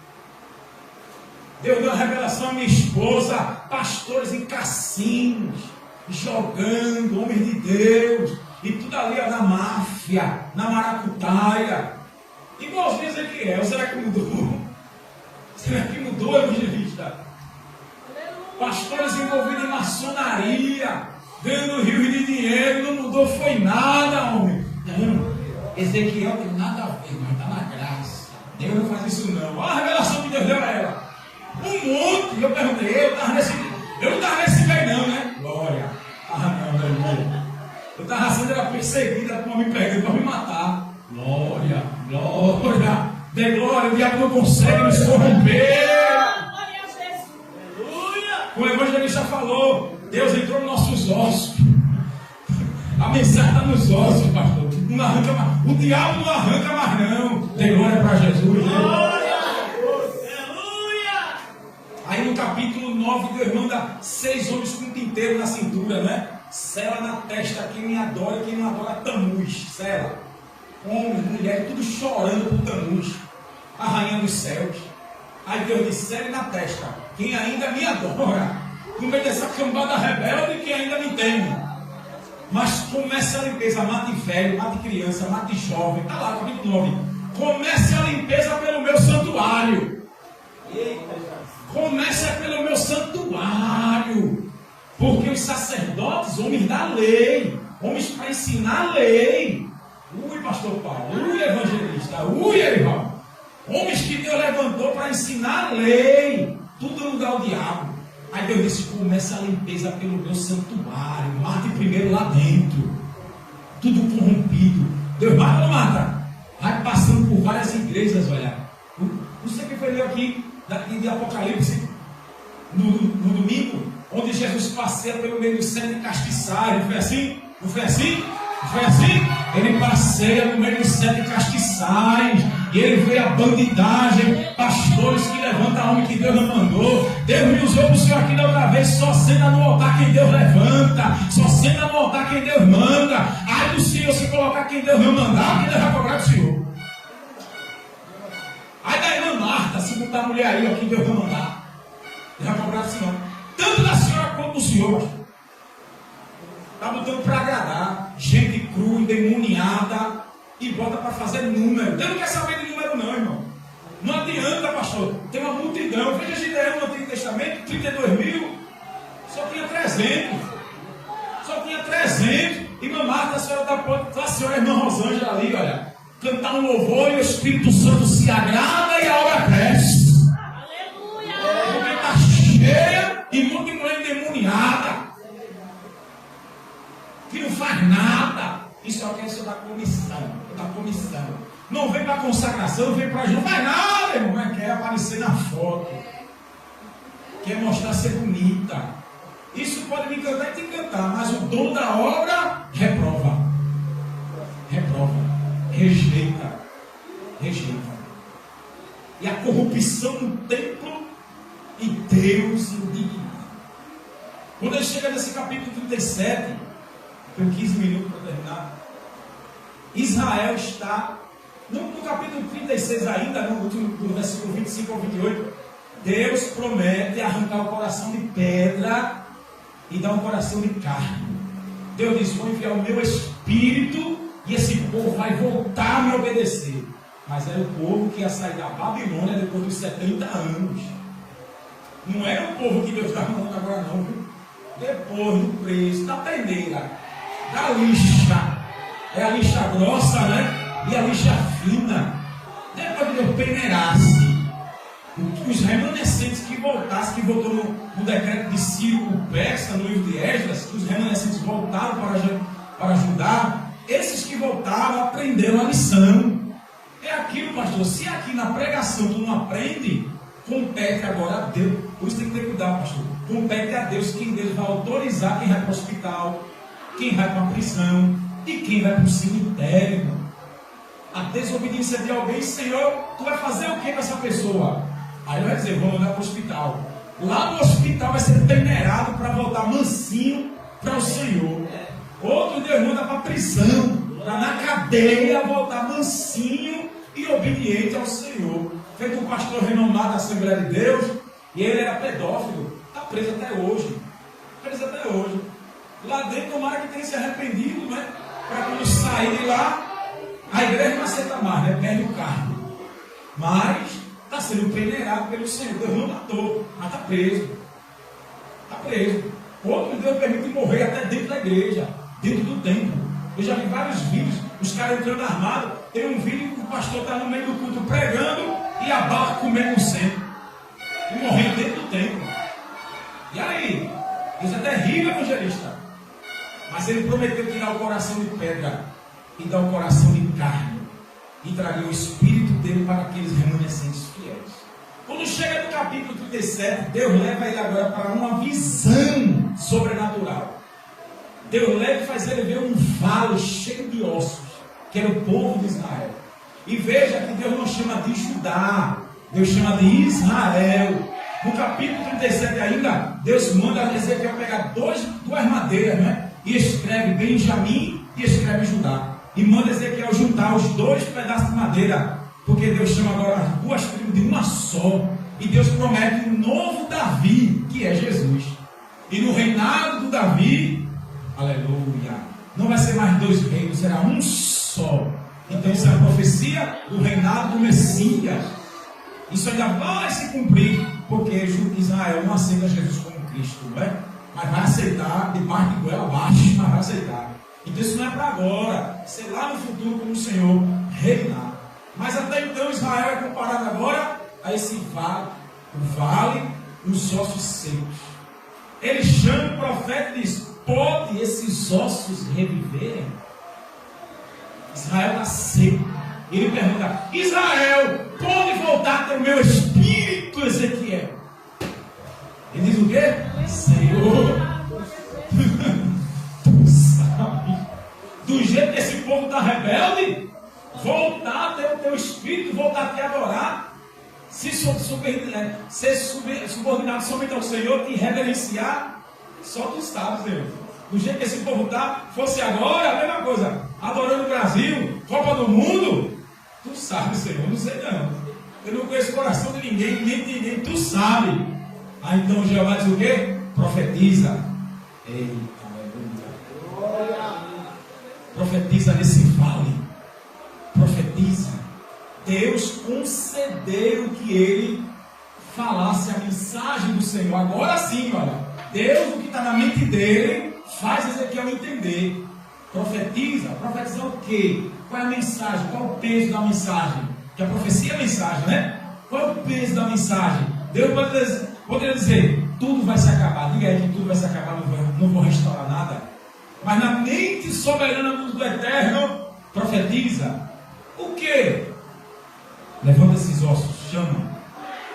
Deus deu uma revelação à minha esposa: pastores em cassinos, jogando, homens de Deus, e tudo ali na máfia, na maracutaia, igualzinho Ezequiel. Será que mudou? Será que mudou, evangelista? Pastores envolvidos em maçonaria, ganhando rios de dinheiro, não mudou, foi nada, homem. Não, Ezequiel tem nada a ver, mas está na graça. Deus não faz isso não. Olha a revelação que Deus deu a ela. Um monte. Eu perguntei: eu não estava nesse meio não, né? Glória. Não, meu irmão. Eu estava sendo perseguida por me pegando para me matar. Glória, glória. Dê glória, o diabo não consegue nos corromper. Glória a Jesus. Aleluia. Como o evangelista falou, Deus entrou nos nossos ossos. A mensagem está nos ossos, pastor. Não arranca mais. O diabo não arranca mais não. Dê glória para Jesus. Glória. Aí no capítulo 9, Deus manda 6 homens com tinteiro na cintura, né? Sela na testa, quem me adora e quem não adora, Tamuz. Sela. Homens, mulheres, tudo chorando por Tamuz, a rainha dos céus. Aí Deus disse: sela na testa, quem ainda me adora. No meio dessa cambada rebelde, quem ainda me teme. Mas comece a limpeza, mate velho, mate criança, mate jovem. Está lá, capítulo 9. Comece a limpeza pelo meu santuário. Começa pelo meu santuário. Porque os sacerdotes, homens da lei, homens para ensinar a lei. Ui, pastor Paulo, ui, evangelista, ui, irmão. Homens que Deus levantou para ensinar a lei. Tudo no lugar do diabo. Aí Deus disse, começa a limpeza pelo meu santuário. Mate primeiro lá dentro. Tudo corrompido. Deus mata ou não mata? Vai passando por várias igrejas, olha. Você que foi ler aqui de Apocalipse no domingo, onde Jesus passeia pelo meio dos 7 castiçais. Não foi assim? Não foi assim? Não foi assim? Ele passeia no meio dos 7 castiçais. E ele vê a bandidagem, pastores que levantam homem que Deus não mandou. Deus me usou para o Senhor aqui da outra vez. Só senta no altar quem Deus levanta. Só senta no altar quem Deus manda. Ai do Senhor se colocar quem Deus não mandar, quem Deus vai cobrar do Senhor. Ai da irmã Marta, se botar a mulher aí, ó, quem Deus vai mandar, Deus vai cobrar do Senhor. Tanto da senhora quanto do Senhor, pastor. Está botando para agradar. Gente crua, endemoniada, e bota para fazer número. Deus não quer saber de número não, irmão. Não adianta, pastor. Tem uma multidão. Veja Gideão no Antigo Testamento, 32 mil. Só tinha 300. Só tinha 300. Irmã Marta, a senhora está pronta. A senhora, irmã Rosângela ali, olha. Cantar um louvor e o Espírito Santo se agrada e a obra cresce. Aleluia! Porque está cheia e muita mulher endemoniada. Que não faz nada. E só quer isso da comissão. Da comissão. Não vem para consagração, não vem para ajuda. Não faz nada, irmão. Mas quer aparecer na foto. Quer mostrar ser bonita. Isso pode me encantar e te encantar. Mas o dono da obra reprova. Reprova. Rejeita. Rejeita. E a corrupção no templo e Deus indigna. Quando ele chega nesse capítulo 37, tem 15 minutos para terminar. Israel está no capítulo 36 ainda, no último do versículo 25 ao 28. Deus promete arrancar o coração de pedra e dar um coração de carne. Deus diz, vou enviar o meu espírito e esse povo vai voltar a me obedecer. Mas era o povo que ia sair da Babilônia depois dos 70 anos. Não era o povo que Deus está mandando agora não, viu? Depois do preço, da peneira, da lixa. É a lixa grossa, né? E a lixa fina. Depois que Deus peneirasse, os remanescentes que voltassem, que voltou no decreto de Ciro o Persa, no livro de Esdras, que os remanescentes voltaram para Judá, esses que voltaram aprenderam a lição. É aquilo, pastor. Se aqui na pregação tu não aprende, compete agora a Deus. Por isso tem que ter cuidado, pastor. Compete a Deus quem Deus vai autorizar quem vai para o hospital, quem vai para a prisão e quem vai para o cemitério, irmão. A desobediência de alguém, Senhor, tu vai fazer o que com essa pessoa? Aí ele vai dizer, vou mandar para o hospital. Lá no hospital vai ser peneirado para voltar mansinho para o Senhor. Outro Deus manda para a prisão, para na cadeia voltar mansinho e obediente ao Senhor. Feito um pastor renomado da Assembleia de Deus, e ele era pedófilo, está preso até hoje. Preso até hoje. Lá dentro, tomara que tenha se arrependido, né? Para quando sair de lá, a igreja não aceita mais, né? Perde o cargo. Mas está sendo peneirado pelo Senhor. Deus não matou, mas está preso. Está preso. Outro Deus permite morrer até dentro da igreja, dentro do templo. Eu já vi vários vídeos, os caras entrando armados. Tem um vídeo que o pastor está no meio do culto pregando e a bala comendo no centro. E morrendo dentro do templo. E aí? Isso é terrível, evangelista. Mas ele prometeu tirar o coração de pedra e dar o coração de carne. E traria o espírito dele para aqueles remanescentes fiéis. Quando chega no capítulo 37, Deus leva ele agora para uma visão sobrenatural. Deus leva e faz ele ver um vale cheio de ossos, que era o povo de Israel. E veja que Deus não chama de Judá, Deus chama de Israel. No capítulo 37 ainda, Deus manda Ezequiel pegar duas madeiras, né? E escreve Benjamim e escreve Judá. E manda Ezequiel juntar os dois pedaços de madeira, porque Deus chama agora as duas tribos de uma só. E Deus promete um novo Davi, que é Jesus. E no reinado do Davi, aleluia, não vai ser mais dois reinos, será um só. Então isso é a profecia do reinado do Messias. Isso ainda vai se cumprir, porque Israel não aceita Jesus como Cristo, não é? mas vai aceitar, de parte de goela abaixo, mas vai aceitar. Então isso não é para agora, isso é lá no futuro, como o Senhor reinar. Mas até então Israel é comparado agora a esse vale, o vale dos ossos secos. Ele chama o profeta e diz: pode esses ossos reviverem? Israel está seco. Ele pergunta: Israel, pode voltar a ter o meu espírito, Ezequiel? Ele diz o quê? Senhor, tu sabe, do jeito que esse povo está rebelde, voltar a ter o teu espírito, voltar a te adorar, ser subordinado somente ao Senhor, te reverenciar, só tu sabes, Deus. Do jeito que esse povo está, fosse agora a mesma coisa, adorando o Brasil, Copa do Mundo, tu sabes, Senhor, não sei não. Eu não conheço o coração de ninguém, nem de ninguém, tu sabe. Aí então Jeová diz o quê? Profetiza. Eita, aleluia. Profetiza nesse vale. Profetiza. Deus concedeu que ele falasse a mensagem do Senhor. Agora sim, olha. Deus, o que está na mente dele, faz Ezequiel entender. Profetiza. Profetizar o quê? Qual é a mensagem? Qual é o peso da mensagem? Que a profecia é a mensagem, né? Qual é o peso da mensagem? Deus poderia dizer: tudo vai se acabar. Diga aí que tudo vai se acabar, não vou restaurar nada. Mas na mente soberana do Eterno, profetiza. O quê? Levanta esses ossos, chama.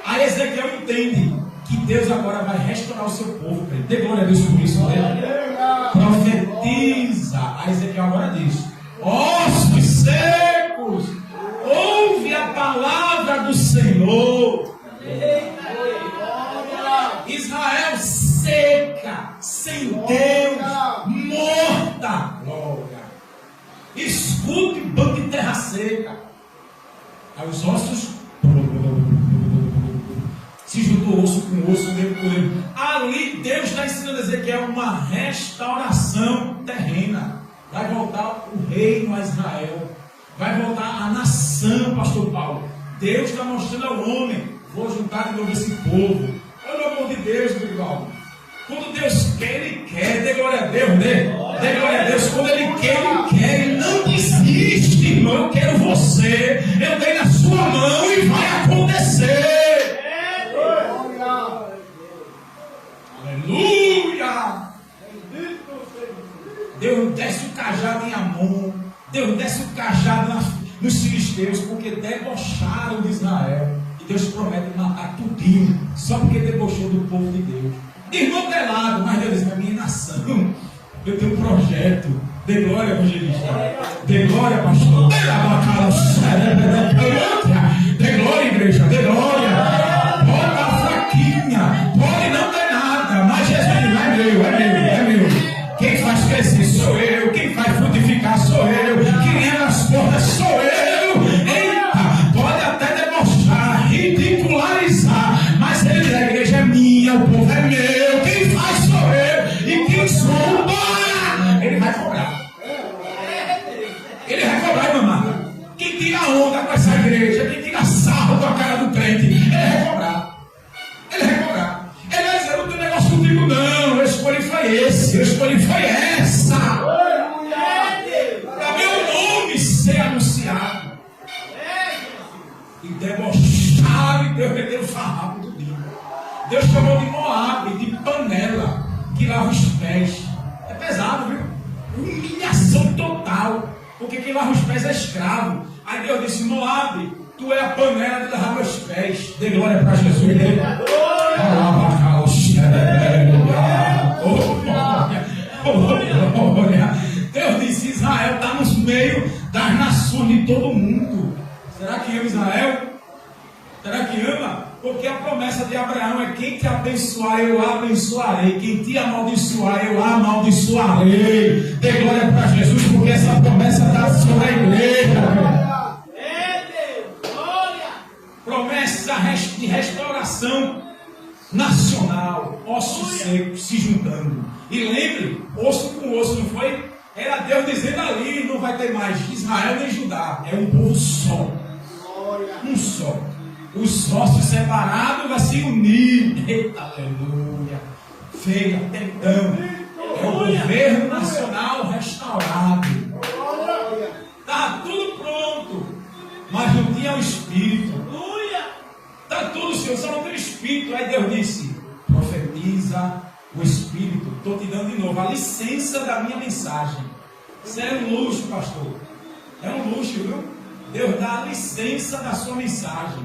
Aí Ezequiel entende que Deus agora vai restaurar o seu povo. Dê glória a Deus por isso. Profetiza. Aí Ezequiel agora diz: ossos secos, ouve a palavra do Senhor. Israel seca, sem Deus, morta. Glória. Escute, banco de terra seca. Aí os ossos se juntou osso com osso, dedo com dedo. Ali Deus está ensinando a Ezequiel uma restauração terrena. Vai voltar o reino a Israel. Vai voltar a nação, pastor Paulo. Deus está mostrando ao homem: vou juntar de novo esse povo. Pelo amor de Deus, meu irmão. Quando Deus quer, Ele quer. Dê glória a Deus, né? Dê glória a Deus. Quando Ele quer, Ele quer. Ele não desiste, irmão. Eu quero você. Eu dei na sua mão e vai acontecer. Aleluia. Deus desce o cajado em Amon. Deus desce o cajado nos filisteus, porque debocharam de Israel. E Deus promete matar tudinho, só porque debochou do povo de Deus. Irmão telado, mas Deus diz: na minha nação, eu tenho um projeto. Dê glória, evangelista. Dê glória, pastor. Dê glória, igreja. Dê glória. Pode estar fraquinha, pode não ter nada, mas Jesus é meu, é meu, é meu. Quem faz crescer sou eu, quem faz frutificar sou eu, quem abre as portas sou eu. Eita, pode até demonstrar, ridicularizar, mas ele diz: a igreja é minha, o povo é meu, quem faz sou eu, e quem zomba, ele vai cobrar. Ele vai cobrar, irmã Marta. Quem tira onda com essa igreja, quem tira sarro com a cara do crente, ele vai cobrar. Ele vai cobrar. Ele vai dizer: não tem negócio contigo não, eu escolhi foi esse, eu escolhi foi essa. Para meu nome ser anunciado. E debocharam, e Deus meteu o farrapo do dia. Deus chamou de Moabe, de panela, que lava os pés. É pesado, viu? Humilhação total. Porque quem lava os pés é escravo. Aí Deus disse: Moabe, tu é a panela de lavar meus pés. Dê glória para Jesus. Deus disse: Israel está nos meio das nações de todo mundo. Será que ama Israel? Será que ama? Porque a promessa de Abraão é: quem te abençoar, eu abençoarei. Quem te amaldiçoar, eu amaldiçoarei. Dê glória para Jesus, porque essa promessa está sobre a igreja. Promessa de restauração nacional. Ossos secos se juntando. E lembre, osso com osso, não foi? Era Deus dizendo ali: não vai ter mais Israel nem Judá. É um povo só. Um só. Os ossos separados vão se unir. Eita, aleluia. feio até então. É o governo nacional restaurado. Está tudo pronto, mas não tinha o Espírito. Está tudo, Senhor, só não tem o Espírito. Aí Deus disse: profetiza o Espírito. Estou te dando de novo a licença da minha mensagem. Isso é um luxo, pastor. É um luxo, viu? Deus dá a licença da sua mensagem.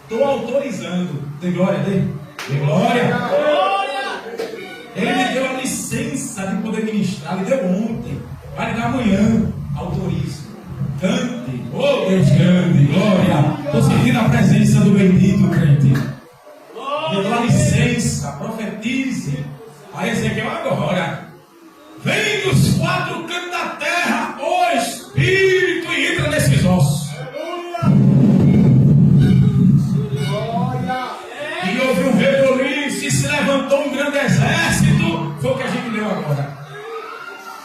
Estou autorizando. Tem glória dele? Tem glória? Ele me deu a licença de poder ministrar. Ele deu ontem. Vai lhe dar amanhã. Autorizo. Cante. Oh, Deus grande. Glória. Estou sentindo a presença do bendito crente. Me deu a licença. Profetize. Aí Ezequiel agora. Vem dos quatro cantos da terra o Espírito e entra nesses ossos. E houve um reboliço e se levantou um grande exército. Foi o que a gente leu agora.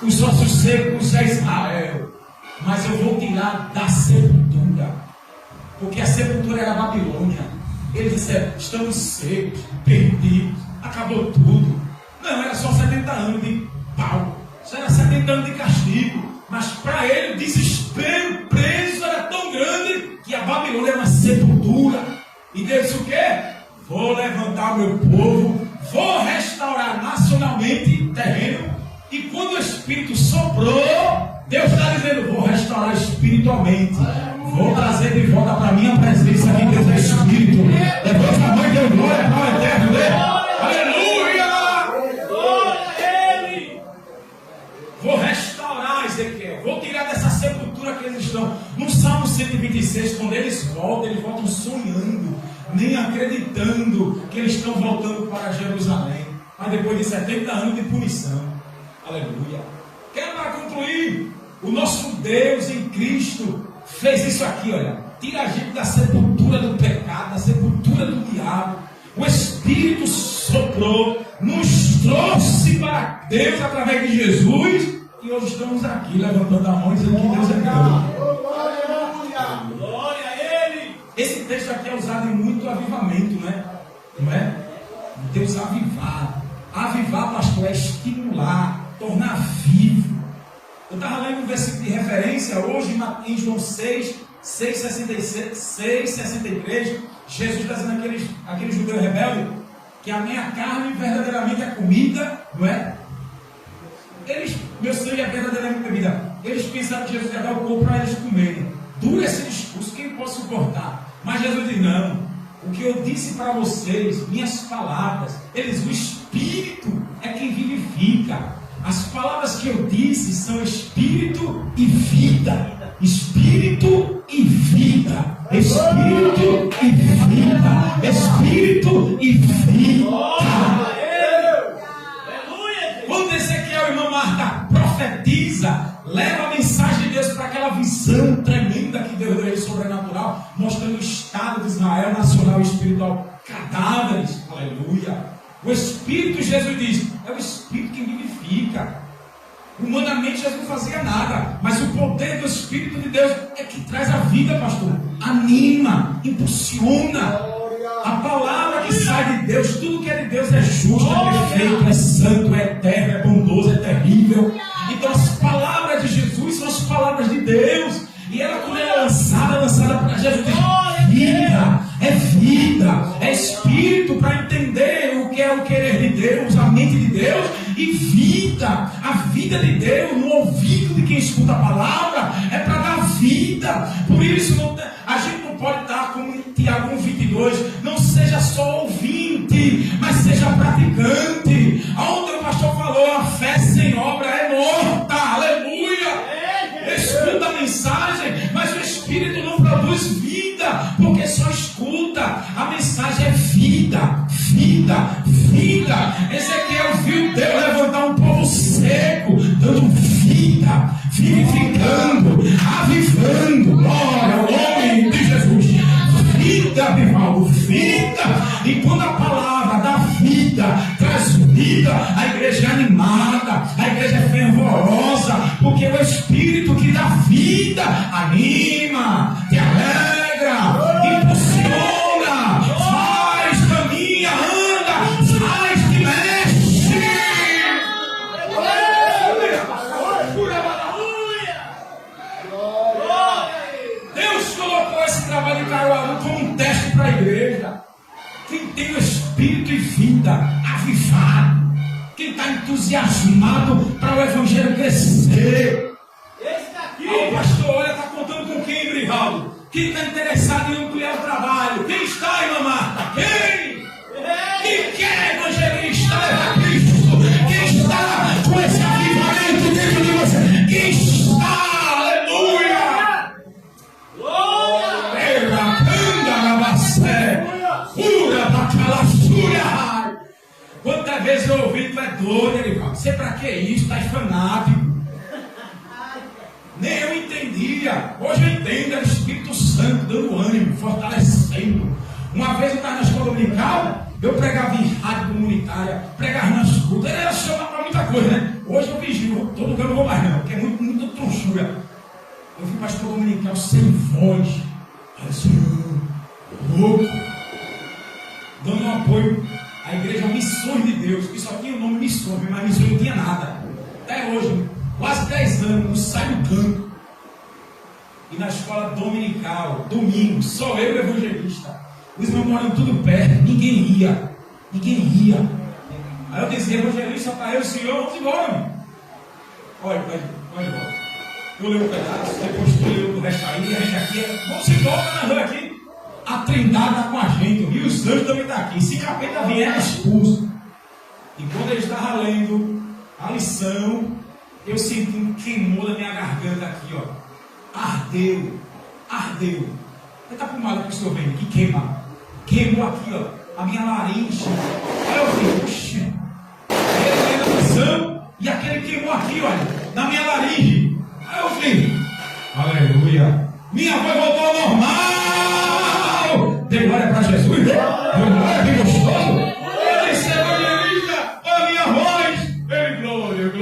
Os ossos secos é Israel. Mas eu vou tirar da sepultura. Porque a sepultura era a Babilônia. Eles disseram: estamos secos, perdidos, acabou tudo. Não, era só 70 anos de pau. Isso era 70 anos de castigo. Mas para ele o desespero preso era tão grande que a Babilônia era uma sepultura. E Deus disse o quê? Vou levantar o meu povo, vou restaurar nacionalmente terreno. E quando o Espírito soprou, Deus está dizendo: vou restaurar espiritualmente. Vou trazer de volta para a minha presença que Deus é Espírito. Levanta a mão e dê glória para o eterno dele. Aleluia! Glória a Ele! Vou restaurar, Ezequiel. Vou tirar dessa sepultura que eles estão. No Salmo 126, quando eles voltam sonhando, nem acreditando que eles estão voltando para Jerusalém. Mas depois de 70 anos de punição. Aleluia. Quero para concluir. O nosso Deus em Cristo fez isso aqui, olha. Tira a gente da sepultura do pecado, da sepultura do diabo. O Espírito soprou, nos trouxe para Deus através de Jesus. E hoje estamos aqui levantando a mão e dizendo que Deus é Deus. Glória a Ele. Esse texto aqui é usado em muito avivamento, né? Não é? Deus avivar. Avivar, pastor, é estimular, tornar vivo. Eu estava lendo um versículo de referência hoje em João 6:63. Jesus está dizendo aquele judeu rebelde que a minha carne verdadeiramente é comida, não é? Meu sangue é verdadeiramente bebida. Eles pensaram que Jesus ia dar o corpo para eles comerem. Dura esse discurso, quem pode suportar? Mas Jesus diz: não. O que eu disse para vocês, minhas palavras, o Espírito é quem vivifica. As palavras que eu disse são Espírito e vida. Espírito e vida. Espírito e vida. Espírito e vida. Quando Ezequiel, irmã Marta, profetiza, leva a mensagem de Deus para aquela visão tremenda que Deus deu sobrenatural, mostrando o estado de Israel nacional e espiritual, cadáveres. Aleluia. O Espírito, Jesus diz, é o Espírito que vivifica. Humanamente Jesus não fazia nada, mas o poder do Espírito de Deus é que traz a vida, pastor. Anima, impulsiona. A palavra que sai de Deus, tudo que é de Deus é justo, é perfeito, é santo, é eterno, é bondoso, é terrível. Então as palavras de Jesus são as palavras de Deus. E ela, quando ela é lançada para Jesus, vida, é Espírito para entender o que é o querer de Deus, a mente de Deus, e vida, a vida de Deus no ouvido de quem escuta a palavra é para dar vida. Por isso a gente não pode estar como em Tiago 1:22, não seja só ouvinte, mas seja praticante. Aonde o pastor falou, a fé sem obra é morta. Aleluia. Escuta a mensagem, mas o Espírito não produz vida, porque só escuta. A mensagem é vida, vida, vida. Ezequiel viu Deus levantar um povo seco, dando vida, vivificando, avivando. Glória ao nome de Jesus. Vida, Bivaldo, vida. E quando a palavra dá vida, traz vida, a igreja é animada, a igreja é fervorosa, porque o Espírito que dá vida anima, te alegra, impulsiona, faz, caminha, anda, faz, te mexe. está entusiasmado para o evangelho crescer. Esse daqui. O pastor, olha, está contando com quem, Brivaldo? Quem está interessado em ampliar o trabalho? Quem está, irmã Marta? Quem? Quem quer, evangelista, levar Cristo? Quem está com esse avivamento dentro de você? Quem está? Aleluia! Glória. Quantas vezes eu ouvi, tu é doido, ele fala, você pra que isso? Tá fanático. Nem eu entendia. Hoje eu entendo, é o Espírito Santo dando ânimo, fortalecendo. Uma vez eu estava na escola dominical, eu pregava em rádio comunitária, pregava nas escutas, ele era chamado para muita coisa, né? Hoje eu vigio, todo lugar eu não vou mais não, porque é muito tronchura. Eu fui para a escola dominical sem voz, assim, louco, dando um apoio à igreja Missões de Deus, que só tinha o nome Missões, mas Missões não tinha nada. Até hoje, quase 10 anos, não sai do canto. E na escola dominical, domingo, só eu e o evangelista. Os irmãos moram tudo perto, ninguém ia. Aí eu dizia, evangelista, para eu, senhor, vamos embora, meu. Olha, vai embora. Eu leio um pedaço, depois tu leu o resto aí, a gente aqui, vamos embora, nós dois aqui. A Trindade está com a gente, e os anjos também estão aqui. Se capeta vier, é expulso. E quando ele estava lendo a lição, eu senti um queimou na minha garganta aqui, ó. Ardeu. Ele está com mal que o senhor vem, que queimou aqui, ó, a minha laringe. Aí eu falei, puxa, ele lendo a lição, e aquele queimou aqui, olha, na minha laringe. Aí eu falei, aleluia, minha voz voltou ao normal. Dei glória para Jesus, deu glória, bem gostoso. Eu disse, evangelista, olha a minha voz. Ele, glória,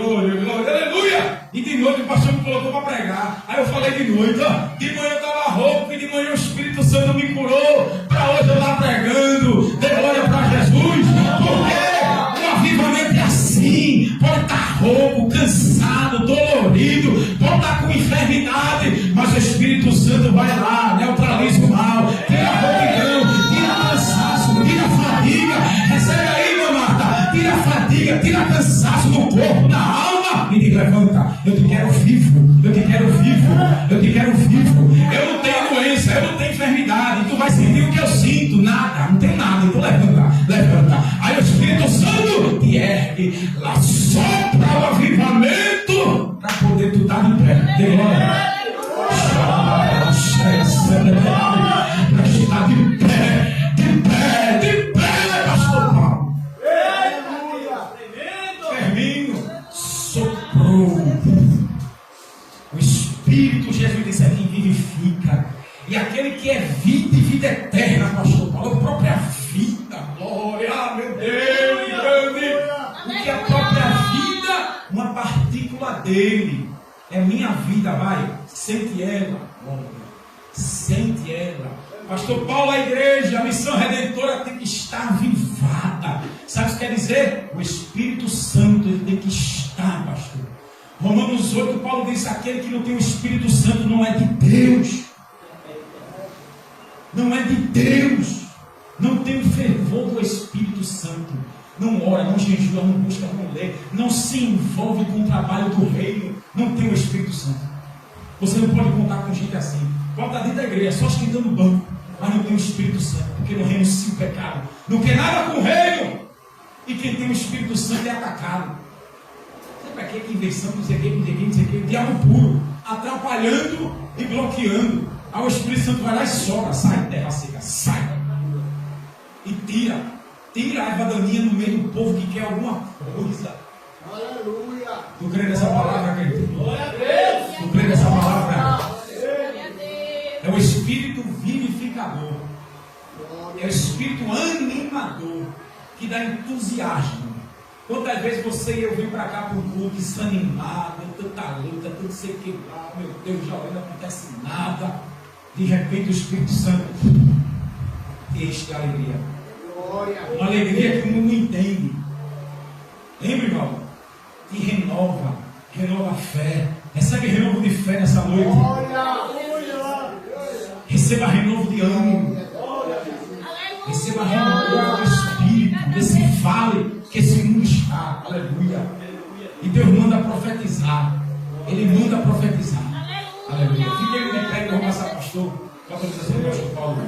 aleluia. E de noite o pastor me colocou para pregar. Aí eu falei de noite, ó, de manhã eu estava rouco, e de manhã o Espírito Santo me curou. Para hoje eu estava pregando, dei glória para Jesus. Porque o avivamento é assim, pode estar rouco, cansado, dolorido, pode estar com enfermidade, mas o Espírito Santo vai lá, neutraliza o mal, tira a rouquidão, tira cansaço, tira fadiga. Recebe aí, meu Marta, tira fadiga, tira cansaço no corpo, na alma, e te levanta. Eu te quero vivo. Eu não tenho doença, eu não tenho enfermidade, tu vai sentir o que eu sinto, nada, não tem nada, então levanta. Aí o Espírito Santo te ergue, lá sopra o avivamento, para poder tu estar de pé. De glória. Para estar de pé, pastor Paulo. Termino. Soprou. O Espírito, Jesus disse, é quem vivifica. E aquele que é vida e vida eterna, pastor Paulo, a própria vida. Glória, meu Deus, grande. Porque a própria vida, uma partícula dele. É minha vida, vai. Sente ela. Sente ela. Pastor Paulo, a igreja, a missão redentora tem que estar avivada. Sabe o que quer dizer? O Espírito Santo ele tem que estar, pastor. Romanos 8, Paulo diz, aquele que não tem o Espírito Santo não é de Deus. Não é de Deus. Não tem o fervor do Espírito Santo. Não ora, não jejua, não busca, não lê. Não se envolve com o trabalho do reino. Não tem o Espírito Santo. Você não pode contar com gente assim. Pode estar dentro da igreja, só esquentando o banco. Mas não tem o Espírito Santo. Porque no reino sim o pecado. Não quer nada com o reino. E quem tem o Espírito Santo é atacado. Para que inversão, não sei o que, diabo puro, atrapalhando e bloqueando. Aí o Espírito Santo vai lá e sobra, sai terra seca, sai. E tira a erva daninha no meio do povo que quer alguma coisa. Aleluia. Tu crê nessa palavra, querido? Glória a Deus. Tu crê nessa palavra? Glória a Deus. É o Espírito vivificador. É o Espírito animador que dá entusiasmo. Quantas vezes você e eu vim para cá para um culto desanimado, tanta luta, tanto sei que lá, meu Deus, já não acontece nada. De repente o Espírito Santo enche de alegria. Uma alegria que o mundo não entende. Lembra, irmão? E renova a fé. Recebe renovo de fé nessa noite. Receba renovo de ânimo. Receba renovo do Espírito, desse vale que esse mundo está. Aleluia. E Deus manda profetizar. Ele manda profetizar. Aleluia. Fique ele de pé, irmão, essa pastor. Pastor Paulo.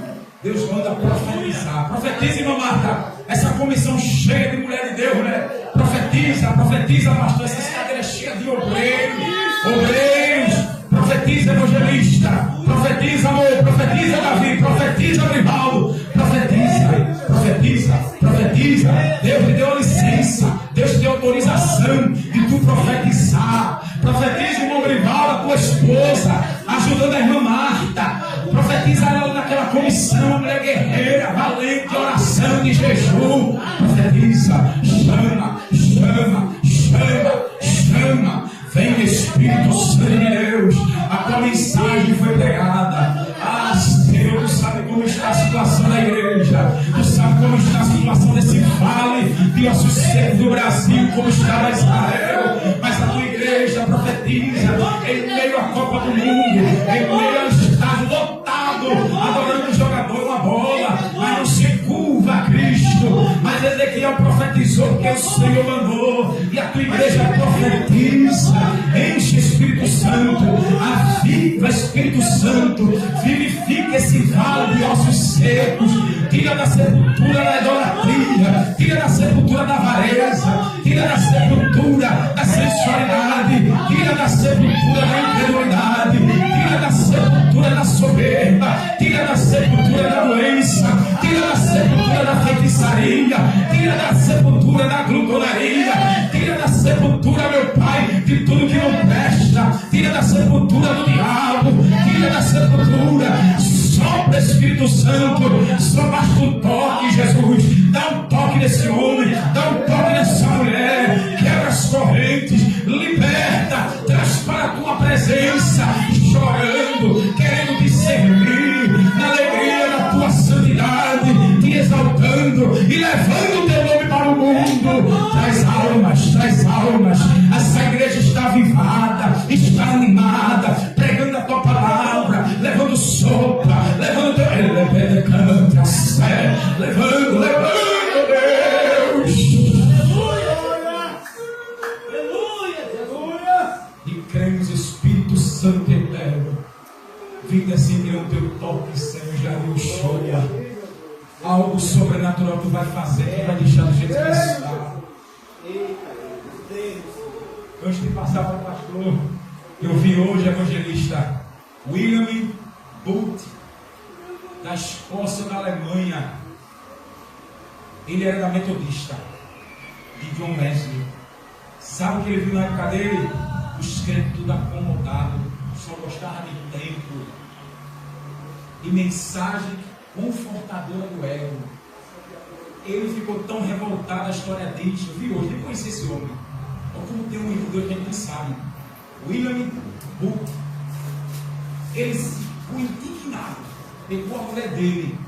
Deus manda profetizar. Profetiza, irmã Marta. Essa comissão cheia de mulher de Deus, né? Profetiza, profetiza, pastor. Essas cadeiras cheias de obreiros. Obreiros. Profetiza, evangelista. Profetiza, amor. Profetiza, Davi. Profetiza, Grivaldo. Profetiza, profetiza, profetiza. Deus te deu licença. Deus te deu autorização de tu profetizar. Profetiza, irmão Grivaldo, a tua esposa, ajudando a irmã Marta. Profetiza ela naquela comissão, uma mulher guerreira, valente, de oração, de jejum. Profetiza, chama, chama, chama, chama. Vem Espírito Santo de Deus. A tua mensagem foi pregada. Ah, Senhor, tu sabe como está a situação da igreja. Tu sabe como está a situação desse vale de ossos secos do Brasil, como estava Israel. Mas a tua igreja profetiza em meio à Copa do Mundo, em meio ao estádio lotado, adorando o jogador uma bola, mas não se curva a Cristo. Mas Ezequiel profetizou que o Senhor mandou, e a tua igreja profetiza. Enche Espírito Santo, aviva Espírito Santo, vivifica esse vale de ossos secos, tira da sepultura da idolatria, tira da sepultura da avareza, tira da sepultura da sensualidade, tira da sepultura da incredulidade, tira da sepultura da soberba, tira da sepultura da doença, tira da sepultura da feitiçaria, tira da sepultura da glutonaria, tira da sepultura, meu Pai, de tudo que não presta, tira da sepultura do diabo, tira da sepultura. Sopra Espírito Santo, só basta um toque, Jesus. Dá um toque nesse homem, dá um toque nessa mulher, quebra as correntes, liberta, traz para a tua presença, chorando, querendo te servir, na alegria da tua santidade, te exaltando e levando o teu nome para o mundo. Traz almas, traz almas. Essa igreja está avivada, está animada, pregando a tua palavra, levando sopa, levando levando, Deus. E cremos, Espírito Santo eterno, vem descender o teu toque, Senhor, já me choia. Algo sobrenatural tu vai fazer, tu vai deixar do jeito que está. Antes de passar para o pastor, eu vi hoje, evangelista William Booth, da Escócia, da Alemanha. Ele era da Metodista, de John Wesley. Sabe o que ele viu na época dele? Os crentes tudo acomodado, só gostava de tempo e mensagem confortadora do ego. Ele ficou tão revoltado, a história diz. Eu vi hoje, nem conheci esse homem. Olha como tem um livro doido que a gente não sabe. William Booth. Ele ficou indignado, pegou a mulher dele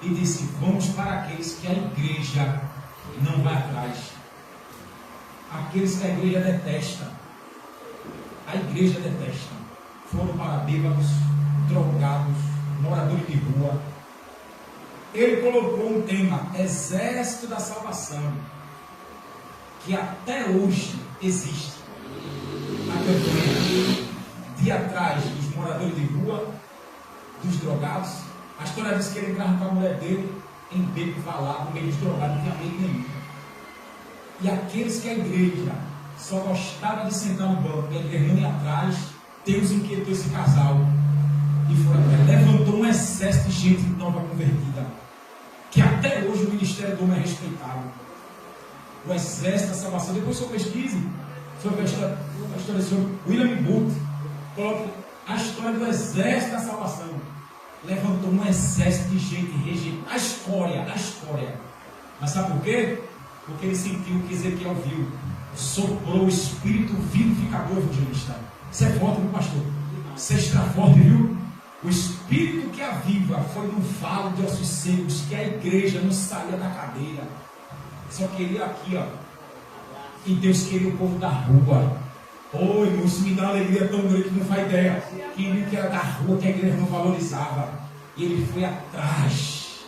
e disse: vamos para aqueles que a igreja não vai atrás, aqueles que a igreja detesta. A igreja detesta. Foram para bêbados, drogados, moradores de rua. Ele colocou um tema: Exército da Salvação, que até hoje existe. A campanha de atrás dos moradores de rua, dos drogados. A história diz que ele entrava com a mulher dele em beco valado, no meio dos drogados, não tinha medo nenhum. E aqueles que a igreja só gostava de sentar no banco e a igreja não ia atrás, Deus inquietou esse casal e foi atrás. Levantou um excesso de gente nova convertida, que até hoje o ministério do homem é respeitado. O Exército da Salvação. Depois eu pesquise sobre a história do senhor William Booth. Coloque a história do Exército da Salvação. Levantou um exército de gente rejeitando a escória. Mas sabe por quê? Porque ele sentiu o que Ezequiel viu. Soprou o espírito vivificador evangelista. Isso é forte, meu pastor. Isso é extra forte, viu? O espírito que aviva foi no vale de ossos secos, que a igreja não saía da cadeira. Só queria aqui, ó. E Deus queria o povo da rua. Oi, irmão, isso me dá uma alegria tão grande que não faz ideia. Queria que era da rua, que a igreja não valorizava. E ele foi atrás.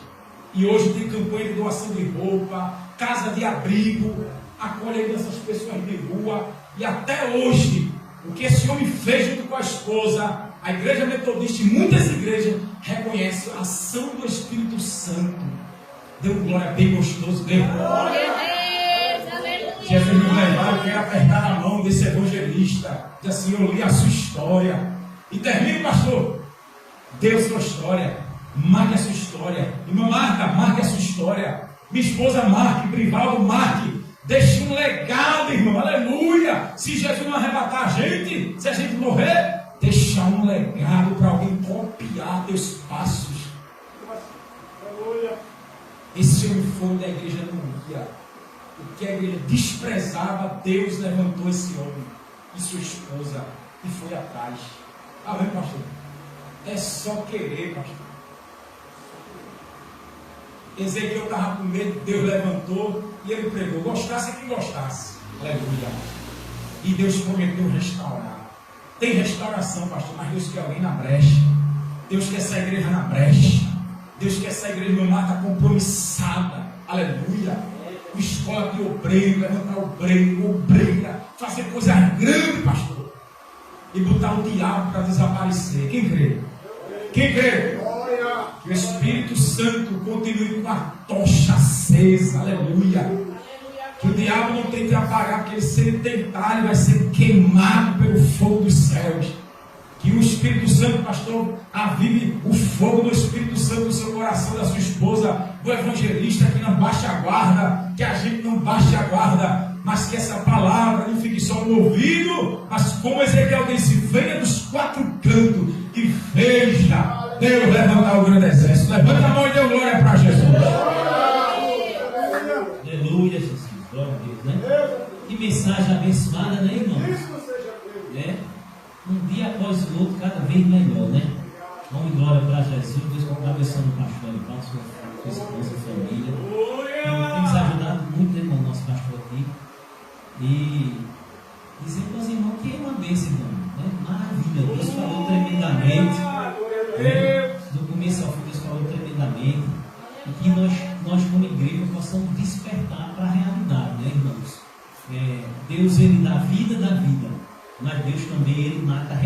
E hoje tem campanha de doação de roupa, casa de abrigo. acolhe ainda essas pessoas de rua. E até hoje, o que esse homem fez junto com a esposa, a igreja metodista e muitas igrejas reconhecem a ação do Espírito Santo. Dê um glória bem gostoso, dê glória. Jesus me levar, eu quero apertar a mão desse evangelista. Diz assim: eu li a sua história. E termine, pastor. Dê a sua história. Marque a sua história. Irmã Marta, marque a sua história. Minha esposa marque, Brivaldo marque. Deixe um legado, irmão. Aleluia. Se Jesus não arrebatar a gente, se a gente morrer, deixar um legado para alguém copiar teus passos. Esse homem foi da igreja não ia. O que a igreja desprezava, Deus levantou esse homem e sua esposa e foi atrás. Amém, pastor? É só querer, pastor. Ezequiel estava com medo, Deus levantou e ele pregou. Gostasse quem gostasse. Aleluia. E Deus prometeu restaurar. Tem restauração, pastor, mas Deus quer alguém na brecha. Deus quer essa igreja na brecha. Deus quer essa igreja no mar compromissada. Aleluia. Escola de obreiro, levantar obreiro, obreira, fazer coisa grande, pastor. E botar o diabo para desaparecer. Quem crê? Quem crê? Que o Espírito Santo continue com a tocha acesa. Aleluia. Que o diabo não tente apagar, porque se ele tentar, ele vai ser queimado pelo fogo dos céus. Que o Espírito Santo, pastor, avive o fogo do Espírito Santo no seu coração, da sua esposa, do evangelista, que não baixe a guarda, que a gente não baixe a guarda, mas que essa palavra não fique só no ouvido, mas como Ezequiel disse, venha dos quatro cantos e veja Deus levantar o grande exército. Levanta a mão e dê glória para Jesus. Aleluia, Jesus. Glória a Deus, né? Que mensagem abençoada, né, irmão? Um dia após o outro, cada vez melhor, né? Vamos glória para Jesus. Deus continua abençoando o pastor Paulo, sua esposa, sua família. Tem nos ajudado muito, né, irmão, nosso pastor aqui. E dizer para os irmãos que é uma bênção, irmão. Né? Maravilha, Deus falou tremendamente. Né? Do começo ao fim, Deus falou tremendamente. E que nós como igreja, possamos despertar para a realidade, né, irmãos? Deus, Ele dá vida, mas Deus também, Ele mata a